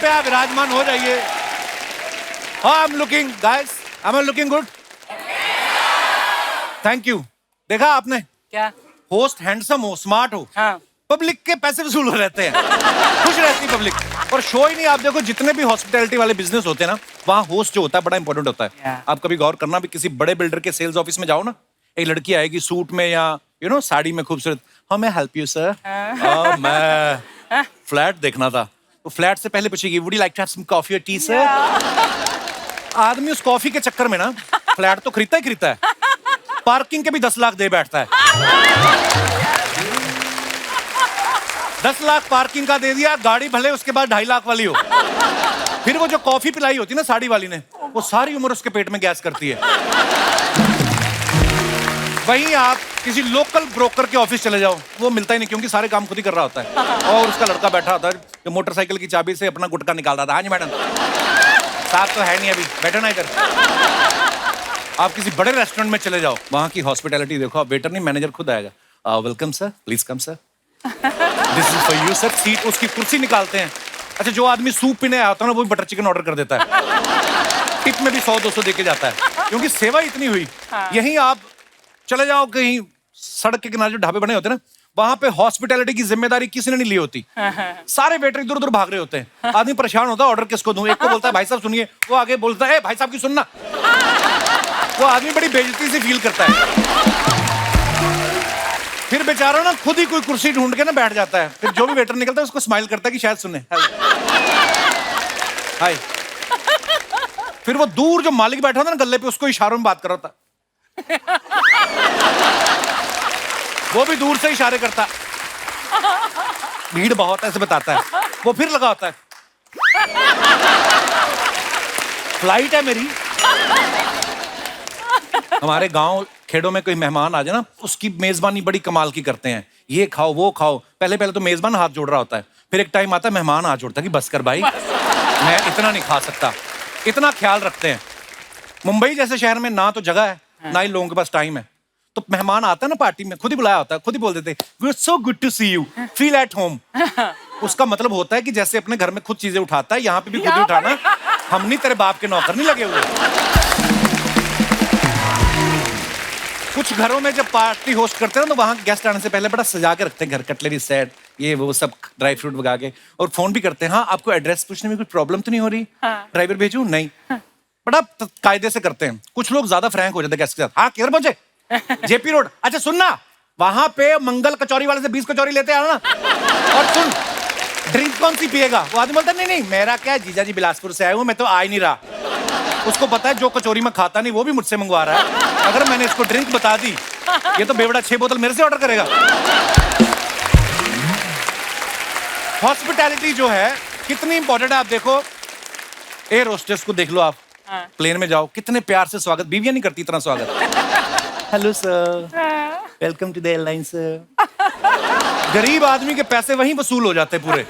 कृपया विराजमान हो जाइए। हाँ, I am looking guys, I am looking good. Thank you. देखा आपने क्या? होस्ट हैंडसम हो, स्मार्ट हो, हाँ। पब्लिक के पैसे वसूल हो रहते हैं, खुश रहती पब्लिक। और शो ही नहीं, आप देखो जितने भी हॉस्पिटैलिटी वाले बिजनेस होते हैं ना, वहाँ होस्ट जो होता है बड़ा इंपॉर्टेंट होता है। आप कभी गौर करना, भी किसी बड़े बिल्डर के सेल्स ऑफिस में जाओ ना, एक लड़की आएगी सूट में या साड़ी में खूबसूरत, हाँ मैं हेल्प यू सर, मैं फ्लैट देखना था, तो फ्लैट से पहले पूछेगी would you like to have some coffee और टी सर। आदमी उस कॉफी के चक्कर में ना फ्लैट तो खरीदता ही खरीदता है, पार्किंग के भी 10 लाख दे बैठता है। 10 लाख पार्किंग का दे दिया, गाड़ी भले उसके बाद 2.5 लाख वाली हो, फिर वो जो कॉफी पिलाई होती है ना साड़ी वाली ने, वो सारी उम्र उसके पेट में गैस करती है। वहीं आप किसी लोकल ब्रोकर के ऑफिस चले जाओ, वो मिलता ही नहीं, क्योंकि सारे काम खुद ही कर रहा होता है, और उसका लड़का बैठा होता है जो मोटरसाइकिल की चाबी से अपना गुटका निकालता था। हाँ जी मैडम, साथ तो है नहीं अभी, बैठो ना इधर। आप किसी बड़े रेस्टोरेंट में चले जाओ, वहां की हॉस्पिटैलिटी देखो, आप वेटर नहीं मैनेजर खुद आएगा, welcome sir, please come sir, this is for you sir. Seat, उसकी कुर्सी निकालते हैं। अच्छा, जो आदमी सूप पीने आता है ना, वो भी बटर चिकन ऑर्डर कर देता है, टिप में भी 100-200 देके जाता है, क्योंकि सेवा इतनी हुई। यहीं आप चले जाओ कहीं सड़क के किनारे जो ढाबे बने होते हैं ना, वहां पे हॉस्पिटैलिटी की जिम्मेदारी किसी ने नहीं ली होती, सारे वेटर इधर उधर भाग रहे होते हैं। आदमी परेशान होता है, ऑर्डर किसको दूं, एक को बोलता है भाई साहब सुनिए, वो आगे बोलता है भाई साहब की सुनना। वो आदमी बड़ी बेइज्जती से फील करता है, फिर बेचारा ना खुद ही कोई कुर्सी ढूंढ के ना बैठ जाता है, फिर जो भी वेटर निकलता है उसको स्माइल करता है कि शायद सुने, हाय। फिर वो दूर जो मालिक बैठा होता है ना गल्ले पे, उसको इशारों में बात कर रहा था, वो भी दूर से इशारे करता, भीड़ बहुत है ऐसे बताता है, वो फिर लगा होता है, फ्लाइट है मेरी। हमारे गांव खेड़ों में कोई मेहमान आ जाए ना, उसकी मेजबानी बड़ी कमाल की करते हैं, ये खाओ वो खाओ। पहले तो मेजबान हाथ जोड़ रहा होता है, फिर एक टाइम आता है मेहमान हाथ जोड़ता है कि बस कर भाई, मैं इतना नहीं खा सकता। इतना ख्याल रखते हैं। मुंबई जैसे शहर में ना तो जगह है, ना ही लोगों के पास टाइम है, तो मेहमान आता है ना पार्टी में, खुद ही बुलाया होता है, खुद ही बोल देते हैं so good to see you, feel at home. उसका मतलब होता है कि जैसे अपने घर में खुद चीजें उठाता है, यहाँ पे भी खुद ही उठाना, हम नहीं तेरे बाप के नौकर नहीं लगे हुए। कुछ घरों में जब पार्टी होस्ट करते हैं ना, तो वहां गेस्ट आने से पहले बड़ा सजा के रखते हैं घर, कटलरी सेट, ये वो सब ड्राई फ्रूट भगा के, और फोन भी करते हैं, हाँ आपको एड्रेस पूछने में कोई प्रॉब्लम तो नहीं हो रही, ड्राइवर भेजूं? नहीं। बड़ा कायदे से करते हैं। कुछ लोग ज्यादा फ्रैंक हो जाते हैं गेस्ट के साथ, हाँ किधर पहुंचे? JP road. अच्छा सुनना, वहां पे मंगल कचौरी वाले से 20 कचौरी लेते आना, और सुन ड्रिंक कौन सी पिएगा? वो आदमी बोलता नहीं नहीं मेरा क्या, जीजा जी बिलासपुर से आया हूँ, मैं तो आ ही नहीं रहा। उसको पता है जो कचौरी में खाता नहीं वो भी मुझसे मंगवा रहा है, अगर मैंने इसको ड्रिंक बता दी, ये तो बेवड़ा 6 बोतल मेरे से ऑर्डर करेगा। हॉस्पिटैलिटी जो है कितनी इंपॉर्टेंट है, आप देखो एयर होस्टेस को देख लो, आप प्लेन में जाओ, कितने प्यार से स्वागत, बीवियां नहीं करती इतना स्वागत, hello sir, welcome to the airline sir. गरीब आदमी के पैसे वहीं वसूल हो जाते हैं पूरे।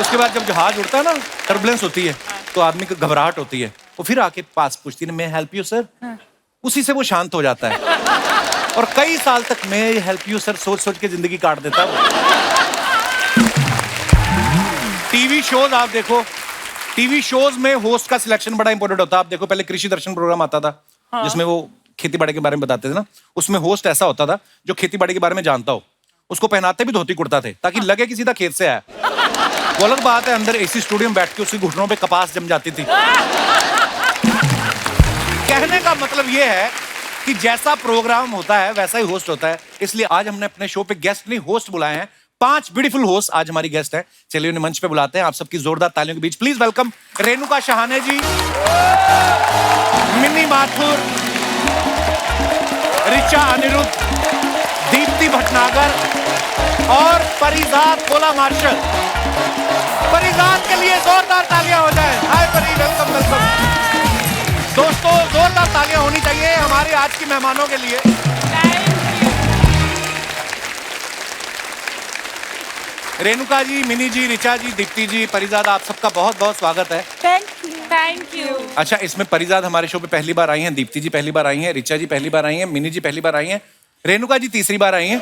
उसके बाद जब जहाज उड़ता है ना, टर्बुलेंस होती है, तो आदमी को घबराहट होती है, वो फिर आके पास पूछती है, मैं हेल्प यू सर, उसी से वो शांत हो जाता है, और कई साल तक मैं हेल्प यू सर सोच सोच के जिंदगी काट देता है। टीवी शोज आप देखो, टीवी शोज में होस्ट का सिलेक्शन बड़ा इंपॉर्टेंट होता है। आप देखो पहले कृषि दर्शन प्रोग्राम आता था, जिसमें वो खेती बाड़ी के बारे में बताते थे ना, उसमें होस्ट ऐसा होता था जो खेती बाड़ी के बारे में जानता हो, उसको पहनाते भी धोती कुर्ता थे ताकि लगे कि सीधा खेत से आया। वो अलग बात है अंदर एसी स्टूडियो में बैठ के उसके घुटनों पे कपास जम जाती थी। कहने का मतलब ये है कि जैसा प्रोग्राम होता है वैसा ही होस्ट होता है। इसलिए आज हमने अपने शो पे गेस्ट नहीं होस्ट बुलाए हैं, 5 ब्यूटीफुल होस्ट आज हमारी गेस्ट हैं। चलिए उन्हें मंच पे बुलाते हैं। आप सबकी जोरदार तालियों के बीच प्लीज वेलकम रेणुका शहाने जी, मिनी माथुर, ऋचा अनिरुद्ध, दीप्ति भटनागर और परिजात कोला मार्शल। परिजात के लिए जोरदार तालियां हो जाए। हाय परी, वेलकम वेलकम। दोस्तों जोरदार तालियां होनी चाहिए हमारे आज की मेहमानों के लिए। रेणुका जी, मिनी जी, ऋचा जी, दीप्ति जी, परिजात, आप सबका बहुत बहुत स्वागत है। Thank you. अच्छा, इसमें परिजात हमारे शो पे पहली बार आई हैं, दीप्ति जी पहली बार आई हैं, ऋचा जी पहली बार आई हैं, मिनी जी पहली बार आई हैं, रेणुका जी तीसरी बार आई हैं।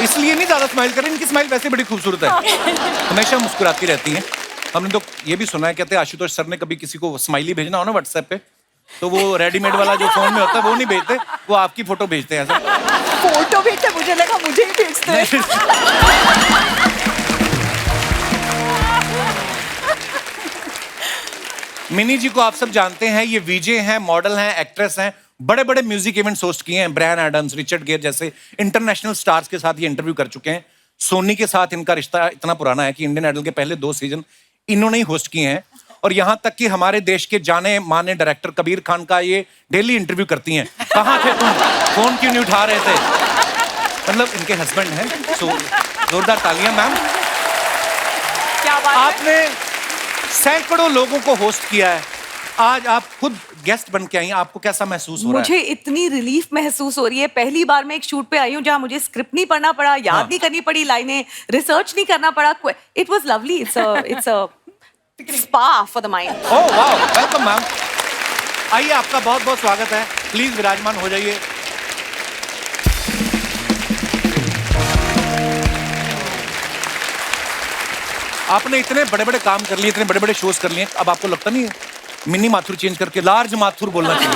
इसलिए नहीं ज्यादा स्माइल कर रही, इनकी स्माइल वैसे बड़ी खूबसूरत है, हमेशा मुस्कुराती रहती हैं। हमने तो ये भी सुना है, कहते हैं आशुतोष सर ने कभी किसी को स्माइली भेजना हो ना व्हाट्सएप पे, तो वो रेडीमेड वाला जो फोन में होता है वो नहीं भेजते, वो आपकी फोटो भेजते हैं ऐसा। फोटो भेजते, मुझे लगा मुझे ही भेजते हैं। मिनी जी को आप सब जानते हैं, ये वीजे हैं, मॉडल हैं, एक्ट्रेस हैं, बड़े बड़े म्यूजिक इवेंट्स होस्ट किए हैं, ब्रायन एडम्स, रिचर्ड गेयर जैसे इंटरनेशनल स्टार्स के साथ ये इंटरव्यू कर चुके हैं। सोनी के साथ इनका रिश्ता इतना पुराना है कि इंडियन आइडल के पहले 2 सीजन इन्होंने ही होस्ट किए हैं, और यहाँ तक कि हमारे देश के जाने माने डायरेक्टर कबीर खान का ये डेली इंटरव्यू करती हैं। कहाँ थे तुम, फोन क्यों नहीं उठा रहे थे? मतलब इनके हस्बैंड हैं। सो जोरदार तालियां मैम। क्या बात है? आपने सैकड़ों लोगों को होस्ट किया है, आज आप खुद गेस्ट बन के आई हैं, आपको कैसा महसूस हो रहा है? मुझे इतनी रिलीफ महसूस हो रही है। पहली बार मैं एक शूट पे आई हूँ जहाँ मुझे स्क्रिप्ट नहीं पढ़ना पड़ा, याद नहीं करनी पड़ी लाइनें, रिसर्च नहीं करना पड़ा। It was lovely. It's a spa for the mind. Oh wow, welcome ma'am. आइए, आपका बहुत बहुत स्वागत है, प्लीज विराजमान हो जाइए। आपने इतने बड़े बड़े काम कर लिए, इतने बड़े बड़े शोज कर लिए, अब आपको लगता नहीं है मिनी माथुर चेंज करके लार्ज माथुर बोलना चाहिए?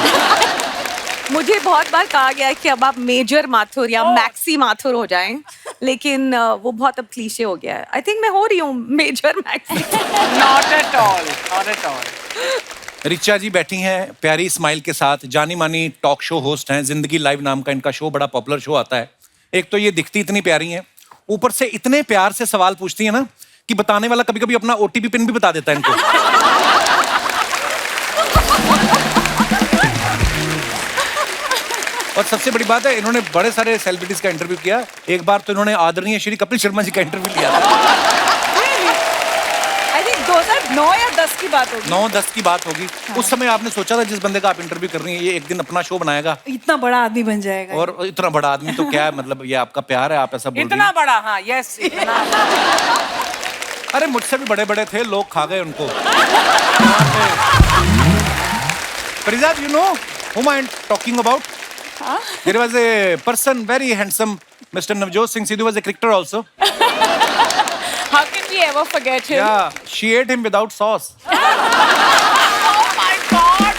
मुझे बहुत बार कहा गया है कि अब आप मेजर माथुर या मैक्सी माथुर हो जाएं, लेकिन वो बहुत अब क्लीशे हो गया है। आई थिंक मैं हो रही हूँ major maxi. Not at all, not at all. Richa ji बैठी हैं प्यारी स्माइल के साथ, जानी मानी टॉक शो होस्ट हैं, जिंदगी लाइव नाम का इनका शो बड़ा पॉपुलर शो आता है। एक तो ये दिखती इतनी प्यारी हैं, ऊपर से इतने प्यार से सवाल पूछती है ना कि बताने वाला कभी कभी अपना ओटीपी पिन भी बता देता है इनको। और सबसे बड़ी बात है, इन्होंने बड़े सारे सेलिब्रिटीज का इंटरव्यू किया। एक बार तो इन्होंने आदरणीय श्री कपिल शर्मा जी का इंटरव्यू लिया था। आई थिंक 2009 या 10 की बात होगी। 9-10 की बात होगी। उस समय आपने सोचा था जिस बंदे का आप इंटरव्यू कर रही हैं ये एक दिन अपना शो बनाएगा, इतना बड़ा आदमी बन जाएगा? और इतना बड़ा आदमी तो क्या है, मतलब ये आपका प्यार है, आप ऐसा बोल रही इतना हैं। बड़ा, हाँ, यस, इतना। अरे मुझसे भी बड़े बड़े थे, लोग खा गए उनको। फरीजाद, you know whom I am talking about? There was a person very handsome, Mr. Navjot Singh Sidhu was a cricketer also. How can we ever forget him? Yeah, she ate him without sauce. Oh my God!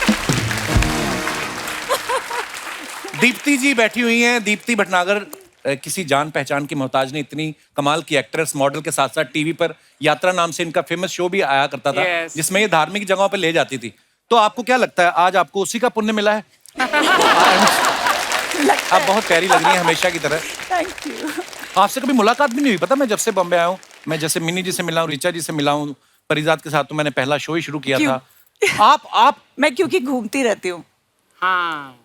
Deepti जी बैठी हुई हैं। दीप्ति भटनागर किसी जान पहचान की मोहताज नहीं, इतनी कमाल की एक्ट्रेस, मॉडल के साथ साथ टीवी पर यात्रा नाम से इनका फेमस शो भी आया करता था, Yes. जिसमें ये धार्मिक जगहों पे ले जाती थी। तो आपको क्या लगता है आज आपको उसी का पुण्य मिला है? आप बहुत प्यारी लग रही हैं हमेशा की तरह। Thank you. आपसे कभी मुलाकात भी नहीं हुई? पता, मैं जब से बॉम्बे आया हूँ, मैं जैसे मिनी जी से मिला हूँ, रिचा जी से मिला हूँ, परिजात के साथ तो मैंने पहला शो ही शुरू किया क्यों? था। आप मैं क्योंकि घूमती रहती हूँ, हाँ,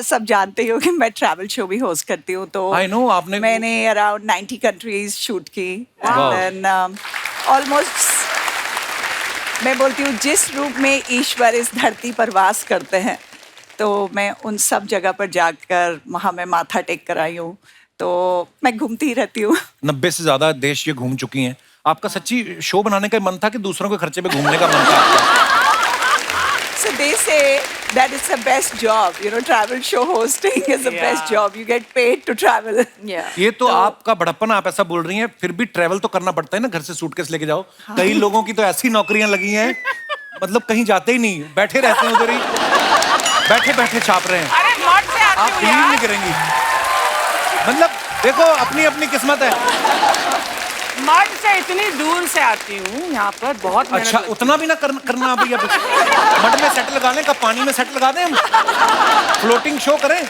सब जानते ही हो कि मैं ट्रैवल शो भी होस्ट करती हूँ, तो I know, आपने मैंने अराउंड 90 कंट्रीज शूट की। Wow. एंड ऑलमोस्ट मैं बोलती हूँ जिस रूप में ईश्वर इस धरती पर वास करते हैं, तो मैं उन सब जगह पर जाकर वहाँ मैं माथा टेक कर आई हूँ, तो मैं घूमती ही रहती हूँ। 90 से ज्यादा देश ये घूम चुकी हैं। आपका सच्ची शो बनाने का मन था कि दूसरों के खर्चे पे घूमने का मन था आपका? So they say that it's the best job, you know, travel show hosting is the best Yeah. job. You get paid to travel. Yeah. ये तो आपका बड़प्पन, आप ऐसा बोल रही हैं, फिर भी ट्रैवल तो करना पड़ता है ना, घर से सूटकेस लेके जाओ। कई लोगों की तो ऐसी नौकरियां लगी हैं, मतलब कहीं जाते ही नहीं, बैठे रहते हैं उधर ही, बैठे बैठे छाप रहे हैं। अरे मठ से आप आती हूँ बिलीव नहीं यार, करेंगी, मतलब देखो अपनी अपनी किस्मत है। मठ से इतनी दूर से आती हूँ यहाँ पर, बहुत मेहनत अच्छा, लगती है। उतना भी ना करना भैया। मड में सेट लगा लें, का पानी में सेट लगा दें, हम फ्लोटिंग शो करें।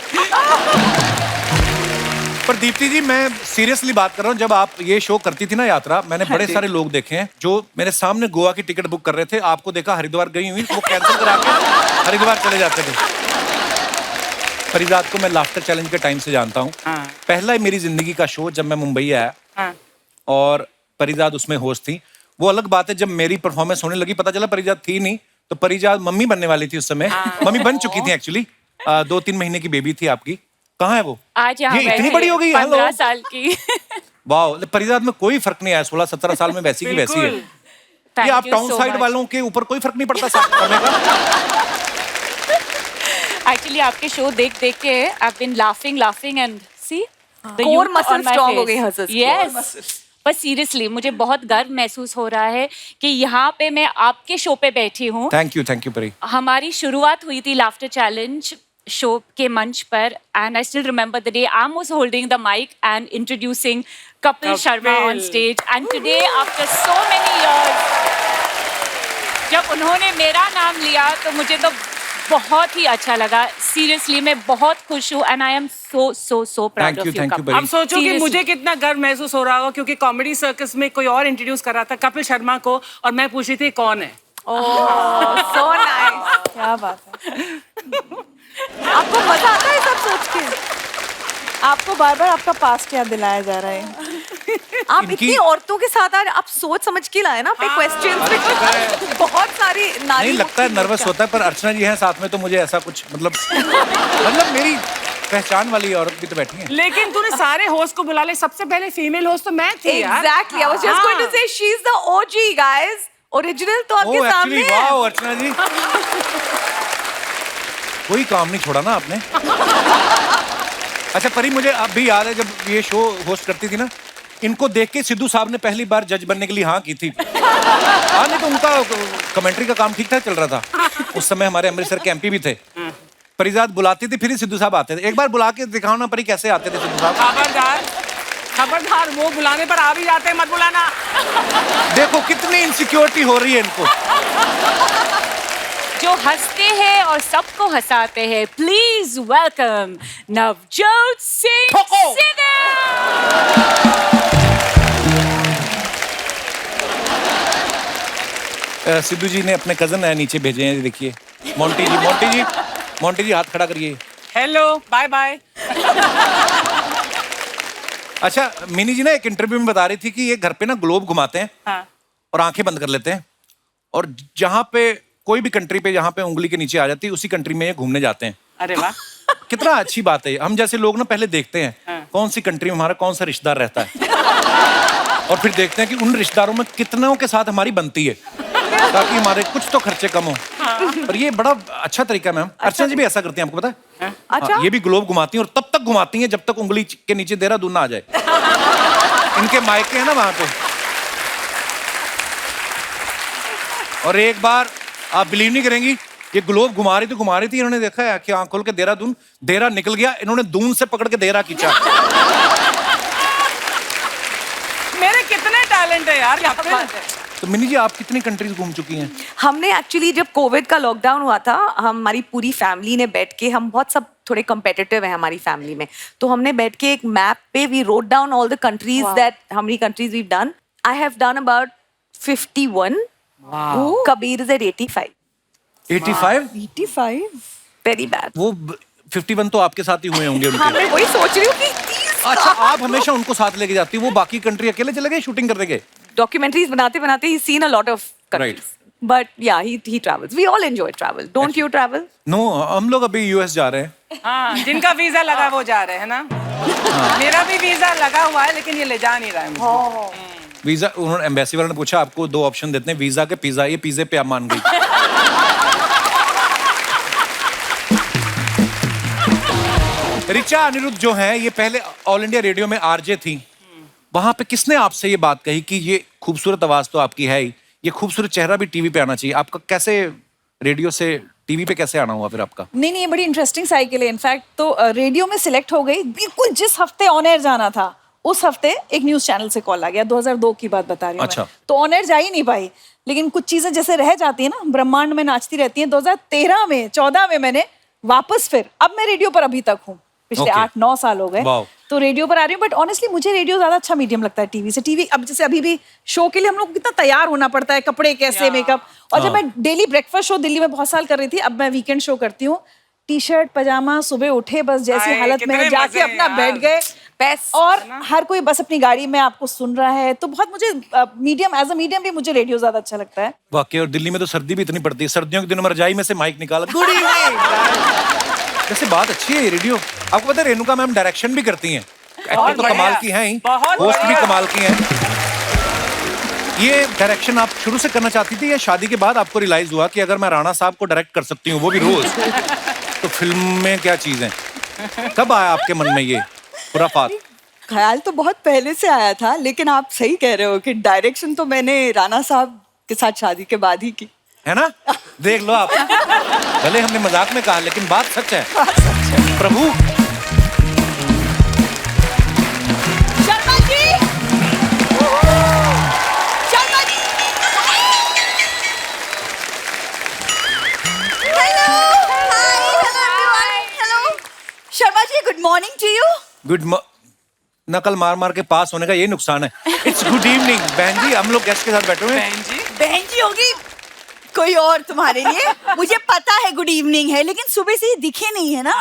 पर दीप्ति जी, मैं सीरियसली बात कर रहा हूँ, जब आप ये शो करती थी ना यात्रा, मैंने बड़े सारे लोग देखे हैं जो मेरे सामने गोवा की टिकट बुक कर रहे थे, आपको देखा हरिद्वार गई हुई, वो कैंसिल करा के हरिद्वार चले जाते थे। फरीजाद को मैं लाफ्टर चैलेंज के टाइम से जानता हूँ। हाँ। पहला ही मेरी जिंदगी का शो जब मैं मुंबई आया, हाँ। और परिजात उसमें होस्ट थी। वो अलग बात है, जब मेरी परफॉर्मेंस होने लगी, पता चला परिजात थी नहीं, तो परिजात मम्मी बनने वाली थी उस समय। मम्मी बन चुकी थी एक्चुअली, 2-3 महीने की बेबी थी आपकी। कहाँ है वो? आज यहाँ ये इतनी बैठे, बड़ी हो गई? 15 साल की। वाह, परिजात में कोई फर्क नहीं आया, 16-17 साल में वैसी की वैसी है। बिल्कुल। ये आप टाउन साइड वालों के ऊपर कोई फर्क नहीं पड़ता समय का? एक्चुअली आपके शो देख देख के I been laughing and see Core muscle strong हो गई हंस हंस के। यस, पर सीरियसली मुझे बहुत गर्व महसूस हो रहा है कि यहाँ पे मैं आपके शो पे बैठी हूँ। थैंक यू परी। हमारी शुरुआत हुई थी लाफ्टर चैलेंज शो के मंच पर, and I still remember the day I was holding the mic and introducing Kapil Sharma on stage, and today after so many years जब उन्होंने मेरा नाम लिया तो मुझे तो बहुत ही अच्छा लगा। सीरियसली मैं बहुत खुश हूँ and I am so proud of you Kapil. अब सोचो कि मुझे कितना गर्व महसूस हो रहा होगा, क्योंकि कॉमेडी सर्कस में कोई और इंट्रोड्यूस कर रहा था कपिल शर्मा को और मैं पूछ रही थी कौन है। सो नाइस, क्या बात है। आपको मजा आता है सब सोच के? आपको बार बार आपका पास्ट याद दिलाया जा रहा है। आप इतनी औरतों के साथ आप सोच समझ के लाए ना अपने क्वेश्चंस। बहुत सारी नारी नहीं लगता है नर्वस होता है, पर अर्चना जी हैं साथ में तो मुझे ऐसा कुछ मतलब मेरी पहचान वाली औरत भी तो बैठी है। लेकिन तूने सारे होस्ट को बुला ले, सबसे पहले फीमेल होस्ट तो मैं थी यार। Exactly, I was just going to say she is the OG guys, original तो आपके सामने है। वाओ अर्चना जी, कोई काम नहीं छोड़ा ना आपने। अच्छा परी, मुझे अब भी याद है जब ये शो होस्ट करती थी ना, इनको देख के सिद्धू साहब ने पहली बार जज बनने के लिए हाँ की थी। हाँ, नहीं तो उनका कमेंट्री का काम ठीक ठाक चल रहा था। उस समय हमारे अमृतसर के एमपी भी थे। परिजात बुलाती थी, फिर ही सिद्धू साहब आते थे। एक बार बुला के दिखाओ ना परी, कैसे आते थे सिद्धू साहब। खबरदार, वो बुलाने पर आ भी जाते हैं, मत बुलाना। देखो कितनी इनसिक्योरिटी हो रही है इनको। जो हंसते हैं और सबको हंसाते हैं, प्लीज वेलकम नवजोत सिंह सिद्धू। सिद्धू जी ने अपने कजन नीचे भेजे हैं, देखिए मोंटी जी हाथ खड़ा करिए। Hello, bye bye. अच्छा, मिनी जी ना एक इंटरव्यू में बता रही थी कि ये घर पे ना ग्लोब घुमाते हैं। हाँ। और आंखें बंद कर लेते हैं, और जहां पे कोई भी कंट्री पे जहां पे उंगली के नीचे आ जाती है उसी कंट्री में ये घूमने जाते हैं। अरे वाह, कितना अच्छी बात है। हम जैसे लोग ना पहले देखते हैं कौन सी कंट्री में हमारा कौन सा रिश्तेदार रहता है, और फिर देखते हैं कि उन रिश्तेदारों में कितनों के साथ हमारी बनती है, ताकि हमारे कुछ तो खर्चे कम हो। पर ये बड़ा अच्छा तरीका है मैम। अर्चना जी भी ऐसा करती हैं, आपको पता है? अच्छा, ये भी ग्लोब घुमाती हैं, और तब तक घुमाती हैं जब तक उंगली के नीचे देहरादून ना आ जाए। इनके मायके हैं ना वहां पे। और एक बार आप बिलीव नहीं करेंगी, ये ग्लोब घुमा रही थी, इन्होंने देखा है कि आंख खोल के देहरादून, देहरा निकल गया, इन्होंने दून से पकड़ के देहरा खींचा। मेरे कितने टैलेंट है यार यहाँ पे। तो मिनी जी, आप कितनी कंट्रीज घूम चुकी हैं? हमने एक्चुअली जब कोविड का लॉकडाउन हुआ था, हमारी पूरी फैमिली ने बैठ के, हम बहुत सब थोड़े कम्पिटिटिव हैं हमारी फैमिली में, तो हमने बैठ के एक मैप पे we wrote down all the countries that how countries we done. I have done about 51। Kabir is at 85। 85? Very bad. वो 51 तो आपके साथ ही हुए होंगे उनके। हाँ, मैं वही सोच रही हूँ कि अच्छा, आप हमेशा उनको साथ लेके जाती, वो बाकी कंट्री अकेले चले गए शूटिंग करने के? डॉक्यूमेंट्रीज बनाते बनाते ही seen a lot of countries, but yeah he travels. We all enjoy travel. Don't you travel? No, हम लोग अभी यूएस जा रहे हैं। हाँ, जिनका वीजा लगा वो जा रहे हैं ना। मेरा भी वीजा लगा हुआ है, लेकिन ये ले जा नहीं रहा है मुझे। वीजा, उन्होंने एम्बेसी वाले ने पूछा आपको 2 ऑप्शन देते हैं, वीजा के पिज्जा। ये पिज्जे पे आप मान गई। रिचा अनिरुद्ध जो है, ये पहले ऑल इंडिया रेडियो में आरजे थी। वहां पे किसने आपसे ये बात कही कि ये खूबसूरत आवाज तो आपकी है ही, ये खूबसूरत चेहरा भी टीवी पे आना चाहिए? आपका कैसे रेडियो से टीवी पे कैसे आना हुआ फिर आपका? नहीं, ये बड़ी इंटरेस्टिंग साइकिल है। इनफैक्ट तो रेडियो में सिलेक्ट हो गई, बिल्कुल जिस हफ्ते ऑन एयर जाना था उस हफ्ते एक न्यूज चैनल से कॉल आ गया। 2002 की बात बता रही हूँ। अच्छा। तो ऑन एयर जा ही नहीं पाई, लेकिन कुछ चीजें जैसे रह जाती है ना, ब्रह्मांड में नाचती रहती हैं। 2013 में 14 में मैंने वापस फिर, अब मैं रेडियो पर अभी तक हूँ, पिछले 8-9 साल हो गए, तो रेडियो पर आ रही हूँ। बट ऑनेस्टली मुझे रेडियो ज्यादा अच्छा मीडियम लगता है टीवी से। टीवी अब जैसे अभी भी शो के लिए हम लोग को कितना तैयार होना पड़ता है, कपड़े कैसे, मेकअप। और जब मैं डेली ब्रेकफास्ट शो दिल्ली में बहुत साल कर रही थी, अब मैं वीकेंड शो करती हूँ। टी शर्ट पजामा, सुबह उठे बस जैसी हालत में जाके अपना बैठ गए, और हर कोई बस अपनी गाड़ी में आपको सुन रहा है। तो बहुत मुझे मीडियम, एज अ मीडियम भी मुझे रेडियो ज्यादा अच्छा लगता है। वाकई। और दिल्ली में तो सर्दी भी इतनी पड़ती है, सर्दियों के दिनों में रजाई में से माइक निकाला, गुड इवनिंग। वैसे बात अच्छी है रेडियो। आपको पता है रेणुका मैम डायरेक्शन भी करती हैं, एक्टर तो कमाल की हैं ही, होस्ट भी कमाल की हैं। ये डायरेक्शन आप शुरू से करना चाहती थी या शादी के बाद आपको रियलाइज हुआ कि अगर मैं राणा साहब को डायरेक्ट कर सकती हूँ, वो भी रोज, तो फिल्म में क्या चीज है? कब आया आपके मन में ये खुराफात? ख्याल तो बहुत पहले से आया था, लेकिन आप सही कह रहे हो कि डायरेक्शन तो मैंने राणा साहब के साथ शादी के बाद ही की है ना। देख लो आप, भले हमने मजाक में कहा लेकिन बात सच है। Prabhu Sharma ji, Sharma ji, hello, hi, hello everyone, hello Sharma ji, good morning to you. Good नकल मार मार के पास होने का ये नुकसान है। इट्स गुड इवनिंग बहन जी, हम लोग गेस्ट के साथ बैठे हुए हैं। बहन जी होगी कोई और तुम्हारे लिए। मुझे पता है गुड इवनिंग है, लेकिन सुबह से ही दिखे नहीं है ना।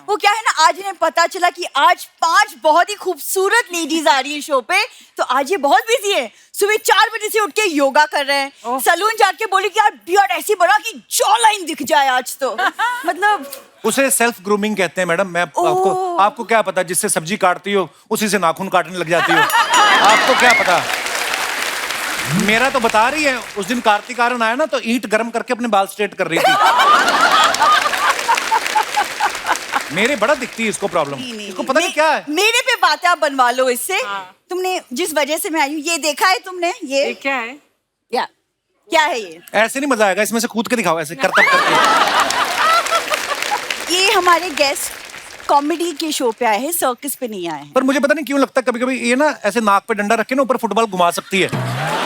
वो क्या है ना, आज इन्हें पता चला कि आज 5 बहुत ही खूबसूरत लेडीज आ रही है शो पे, तो आज ये बहुत बिजी है। सुबह 4 बजे से उठ के योगा कर रहे हैं, सलून जाके बोले कि यार बियर्ड ऐसी बना कि जॉ लाइन दिख जाए आज तो। मतलब उसे सेल्फ ग्रूमिंग कहते हैं मैडम। मैं आपको क्या पता, जिससे सब्जी काटती हो उसी से नाखून काटने लग जाती हो। आपको क्या पता। मेरा तो बता रही है, उस दिन कार्तिक आर्यन आया ना तो ईंट गर्म करके अपने बाल स्ट्रेट कर रही थी। मेरे बड़ा दिखती है इसको प्रॉब्लम। इसको पता नहीं क्या है। मेरे पे बातें आप बनवा लो इससे। तुमने जिस वजह से मैं आई हूँ, ये देखा है तुमने? ये क्या है? क्या है ये? ऐसे नहीं मजा आएगा, इसमें से कूद के दिखाओ ऐसे करतब करके। ये हमारे गेस्ट कॉमेडी के शो पे आए हैं, सर्कस पे नहीं आए हैं। पर मुझे पता नहीं क्यों लगता है कभी-कभी ये ना ऐसे नाक पे डंडा रख के ना ऊपर फुटबॉल घुमा सकती है।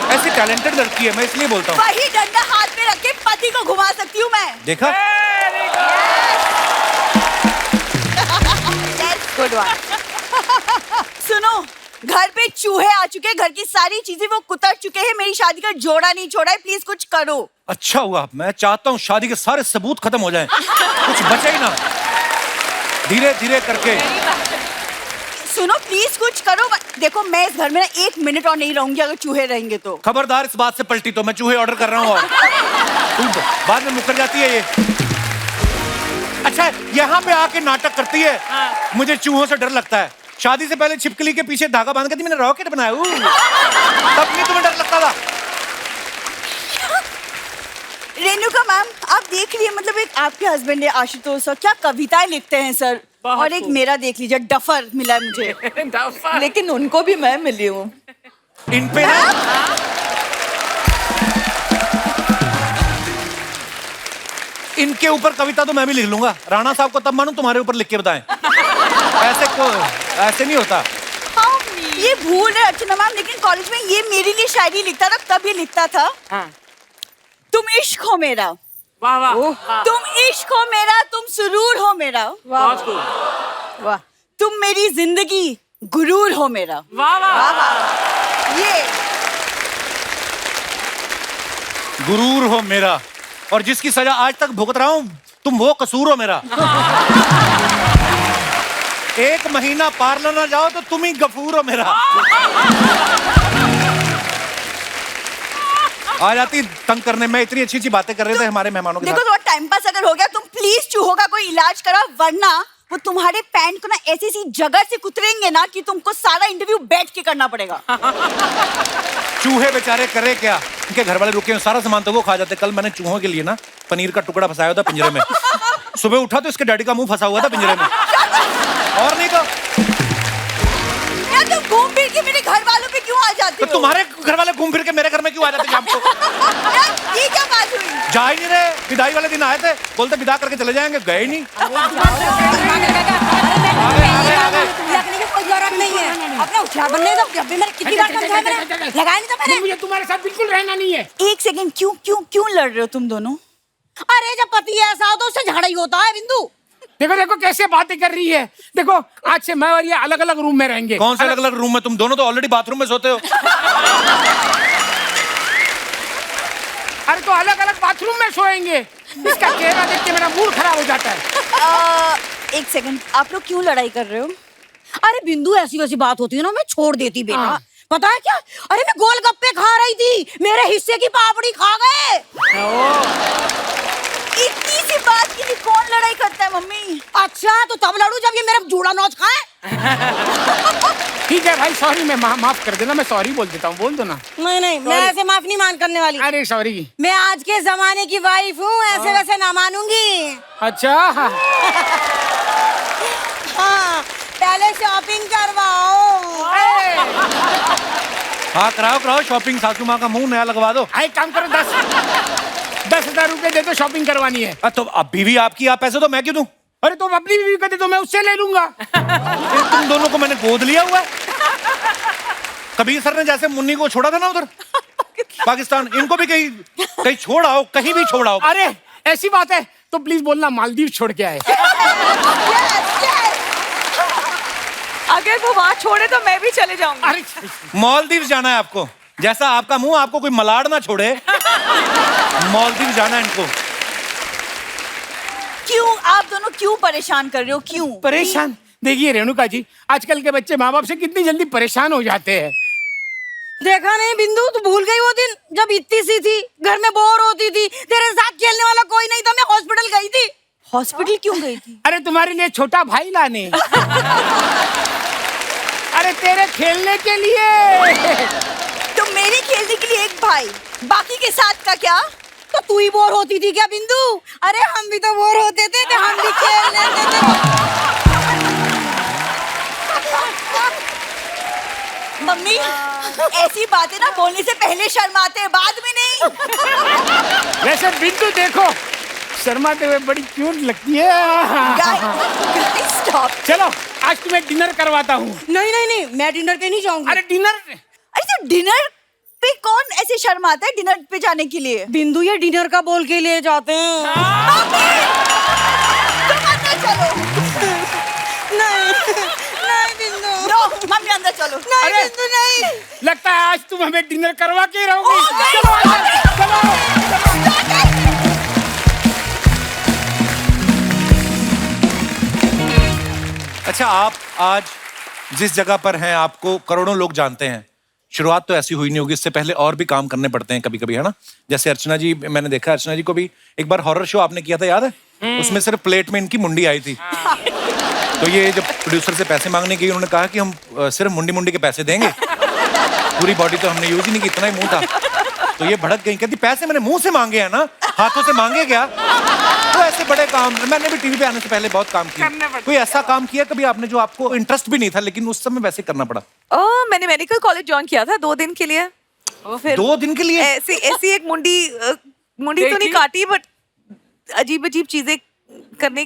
ऐसी टैलेंटेड लड़की है, मैं इसलिए बोलता हूँ। वही डंडा हाथ में रख के पति को घुमा सकती हूँ मैं। देखा? Good one. सुनो, घर पे चूहे आ चुके, घर की सारी चीजें वो कुतर चुके हैं, मेरी शादी का जोड़ा नहीं छोड़ा है, प्लीज कुछ करो। अच्छा हुआ, मैं चाहता हूँ शादी के सारे सबूत खत्म हो जाएं, कुछ बचे ही ना। धीरे धीरे करके। सुनो प्लीज कुछ करो। देखो मैं इस घर में ना 1 मिनट और नहीं रहूंगी अगर चूहे रहेंगे तो। खबरदार इस बात से पलटी तो मैं चूहे ऑर्डर कर रहा हूँ। और तुम बाद में मुकर जाती है ये। अच्छा, यहाँ पे आके नाटक करती है। मुझे चूहों से डर लगता है। शादी से पहले छिपकली के पीछे धागा बांध के थी, मैंने रॉकेट बनाया। तब नहीं तुम्हें डर लगता था। रेणुका मैम, आप देख लिए, मतलब एक आपके हस्बैंड है आशुतोष सर, क्या कविताएं लिखते हैं सर, और एक मेरा देख लीजिए डफर मिला है मुझे। लेकिन उनको भी मैं मिली हूँ। इन पे ना इनके ऊपर कविता तो मैं भी लिख लूंगा। राणा साहब को तब मानूं तुम्हारे ऊपर लिख के बताएं। ऐसे नहीं होता। हाँ, ये भूल है अर्चना मैम, लेकिन कॉलेज में ये मेरे लिए शायरी लिखता था, तब ये लिखता था तुम इश्क हो मेरा, वाह वाह, तुम इश्क हो मेरा, तुम सुरूर हो मेरा, वाह, तुम मेरी जिंदगी गुरूर हो मेरा। वाह वाह, ये गुरूर हो मेरा, और जिसकी सजा आज तक भुगत रहा हूं तुम वो कसूर हो मेरा। 1 महीना पार्लर ना जाओ तो तुम ही गफूर हो मेरा। आ जाती तंग करने में। इतनी अच्छी अच्छी बातें कर रहे थे हमारे मेहमानों के देखो साथ। थोड़ा टाइम पास अगर हो गया, तुम प्लीज चूहों का कोई इलाज करो, वरना वो तुम्हारे पैंट को ना ऐसी सी जगह से कुतरेंगे ना कि तुमको सारा इंटरव्यू बैठ के करना पड़ेगा। चूहे बेचारे करे क्या, इनके घर वाले रुके हैं, सारा सामान तो वो खा जाते। कल मैंने चूहों के लिए ना पनीर का टुकड़ा फंसाया था पिंजरे में। सुबह उठा तो इसके डैडी का मुंह फंसा हुआ था पिंजरे में। और नहीं तो यार तुम घूम फिर के मेरे घर वालों पे क्यों आ जाती तो हो? तुम्हारे घर वाले घूम फिर के मेरे घर में क्यों आ जाते शाम को? यार ये क्या बात हुई? जा ही नहीं रहे। विदाई वाले दिन आए थे, बोलते विदा करके चले जाएंगे, गए ही नहीं। कोई जरूरत नहीं है, अपना होशियार बनने दो। जब भी मैंने कितनी बार समझाया, मैंने लगाया नहीं था मैंने। मुझे तुम्हारे साथ बिल्कुल रहना नहीं है। 1 सेकंड, क्यों लड़ रहे हो तुम दोनों? अरे जब पति ऐसा हो तो उससे झगड़ा ही होता है बिंदु। देखो देखो कैसे बातें कर रही है। देखो आज से मैं और ये अलग अलग रूम में रहेंगे। कौन से अलग अलग रूम में? तुम दोनों तो ऑलरेडी बाथरूम में सोते हो। अरे तो अलग अलग बाथरूम में सोएंगे। इसका चेहरा देख के मेरा मूड खराब हो जाता है। 1 सेकंड, आप लोग क्यों लड़ाई कर रहे हो? अरे बिंदु ऐसी वैसी बात होती है ना, मैं छोड़ देती बेटा। पता है क्या, अरे मैं गोलगप्पे खा रही थी, मेरे हिस्से की पापड़ी खा गए। इतनी सी बात के लिए कौन लड़ाई करता है मम्मी? अच्छा तो तब लड़ू जब ये मेरा जूड़ा नोच खाए। ठीक है भाई, सॉरी, मैं माफ कर देना, मैं सॉरी बोल देता हूँ। बोल दो ना। नहीं, मैं ऐसे माफ नहीं मान करने वाली। अरे सॉरी। मैं आज के जमाने की वाइफ हूँ, ऐसे वैसे ना मानूंगी। अच्छा हाँ, पहले शॉपिंग करवाओ। हाँ कराओ कराओ शॉपिंग, सासू माँ का मुंह नया लगवा दो। एक काम करो, 10,000 रुपए दे दो, शॉपिंग करवानी है। तो अब बीवी आपकी, आप पैसे तो मैं क्यों दूं? अरे तुम अपनी बीवी को दे दो, मैं उससे ले लूंगा। तुम दोनों को मैंने गोद लिया हुआ है। कबीर सर ने जैसे मुन्नी को छोड़ा था ना उधर पाकिस्तान, इनको भी कहीं कहीं छोड़ आओ, कहीं भी छोड़ आओ। अरे ऐसी बात है तो प्लीज बोलना मालदीव छोड़ के आए। अगर वो वहाँ छोड़े तो मैं भी चले जाऊंगी। अरे मालदीव जाना है आपको, जैसा आपका मुंह, आपको कोई मलाड़ ना छोड़े। मालदीव जाना है इनको। क्यों आप दोनों क्यों परेशान कर रहे हो? क्यों परेशान? देखिए रेणुका जी, आजकल के बच्चे माँ बाप से कितनी जल्दी परेशान हो जाते हैं। देखा नहीं बिंदु, तू भूल गई वो दिन जब इतनी सी थी, घर में बोर होती थी, तेरे साथ खेलने वाला कोई नहीं था, मैं हॉस्पिटल गई थी। हॉस्पिटल क्यों गई थी? अरे तुम्हारे लिए छोटा भाई लाने। अरे तेरे खेलने के लिए। तो मेरे खेलने के लिए एक भाई, बाकी के साथ का क्या? तो तू ही बोर होती थी क्या बिंदु? अरे हम भी तो बोर होते थे, तो हम भी खेल लेते थे। मम्मी ऐसी बातें ना बोलने से पहले शर्माते हैं, बाद में नहीं। वैसे बिंदु देखो, शर्माते हुए बड़ी क्यूट लगती है। Guys, stop. चलो आज तुम्हें डिनर करवाता हूँ। नहीं नहीं नहीं, मैं डिनर पे नहीं जाऊंगी। अरे डिनर? अरे तो डिनर पे कौन ऐसे शर्माता है डिनर पे जाने के लिए? बिंदु ये डिनर का बोल के ले जाते हैं। तुम अंदर चलो। नहीं नहीं बिंदु, नो, मम्मी अंदर चलो। नहीं अरे! बिंदु नहीं। लगता है आज तुम हमें डिनर करवा के ही रहोगी। Oh, नहीं, चलो अंदर, चलो। अच्छा, आप आज जिस जगह पर हैं आपको करोड़ों लोग जानते हैं। शुरुआत तो ऐसी हुई नहीं होगी, इससे पहले और भी काम करने पड़ते हैं कभी कभी, है ना? जैसे अर्चना जी, मैंने देखा अर्चना जी को भी एक बार हॉरर शो आपने किया था, याद है? उसमें सिर्फ प्लेट में इनकी मुंडी आई थी। तो ये जब प्रोड्यूसर से पैसे मांगने गई, उन्होंने कहा कि हम सिर्फ मुंडी मुंडी के पैसे देंगे, पूरी बॉडी तो हमने यूज ही नहीं की, इतना ही मुंह था। तो ये भड़क गई, कहती पैसे मैंने मुंह से मांगे हैं ना, हाथों से मांगे क्या? तो ऐसे बड़े काम मैंने भी टीवी पे आने से पहले बहुत काम किया। कोई ऐसा काम किया कभी आपने जो आपको इंटरेस्ट भी नहीं था लेकिन उस समय वैसे करना पड़ा? मैंने मेडिकल कॉलेज ज्वाइन किया था 2 दिन के लिए। फिर 2 दिन के लिए? ऐसी एक मुंडी तो नहीं काटी, बट अजीब अजीब चीजें करने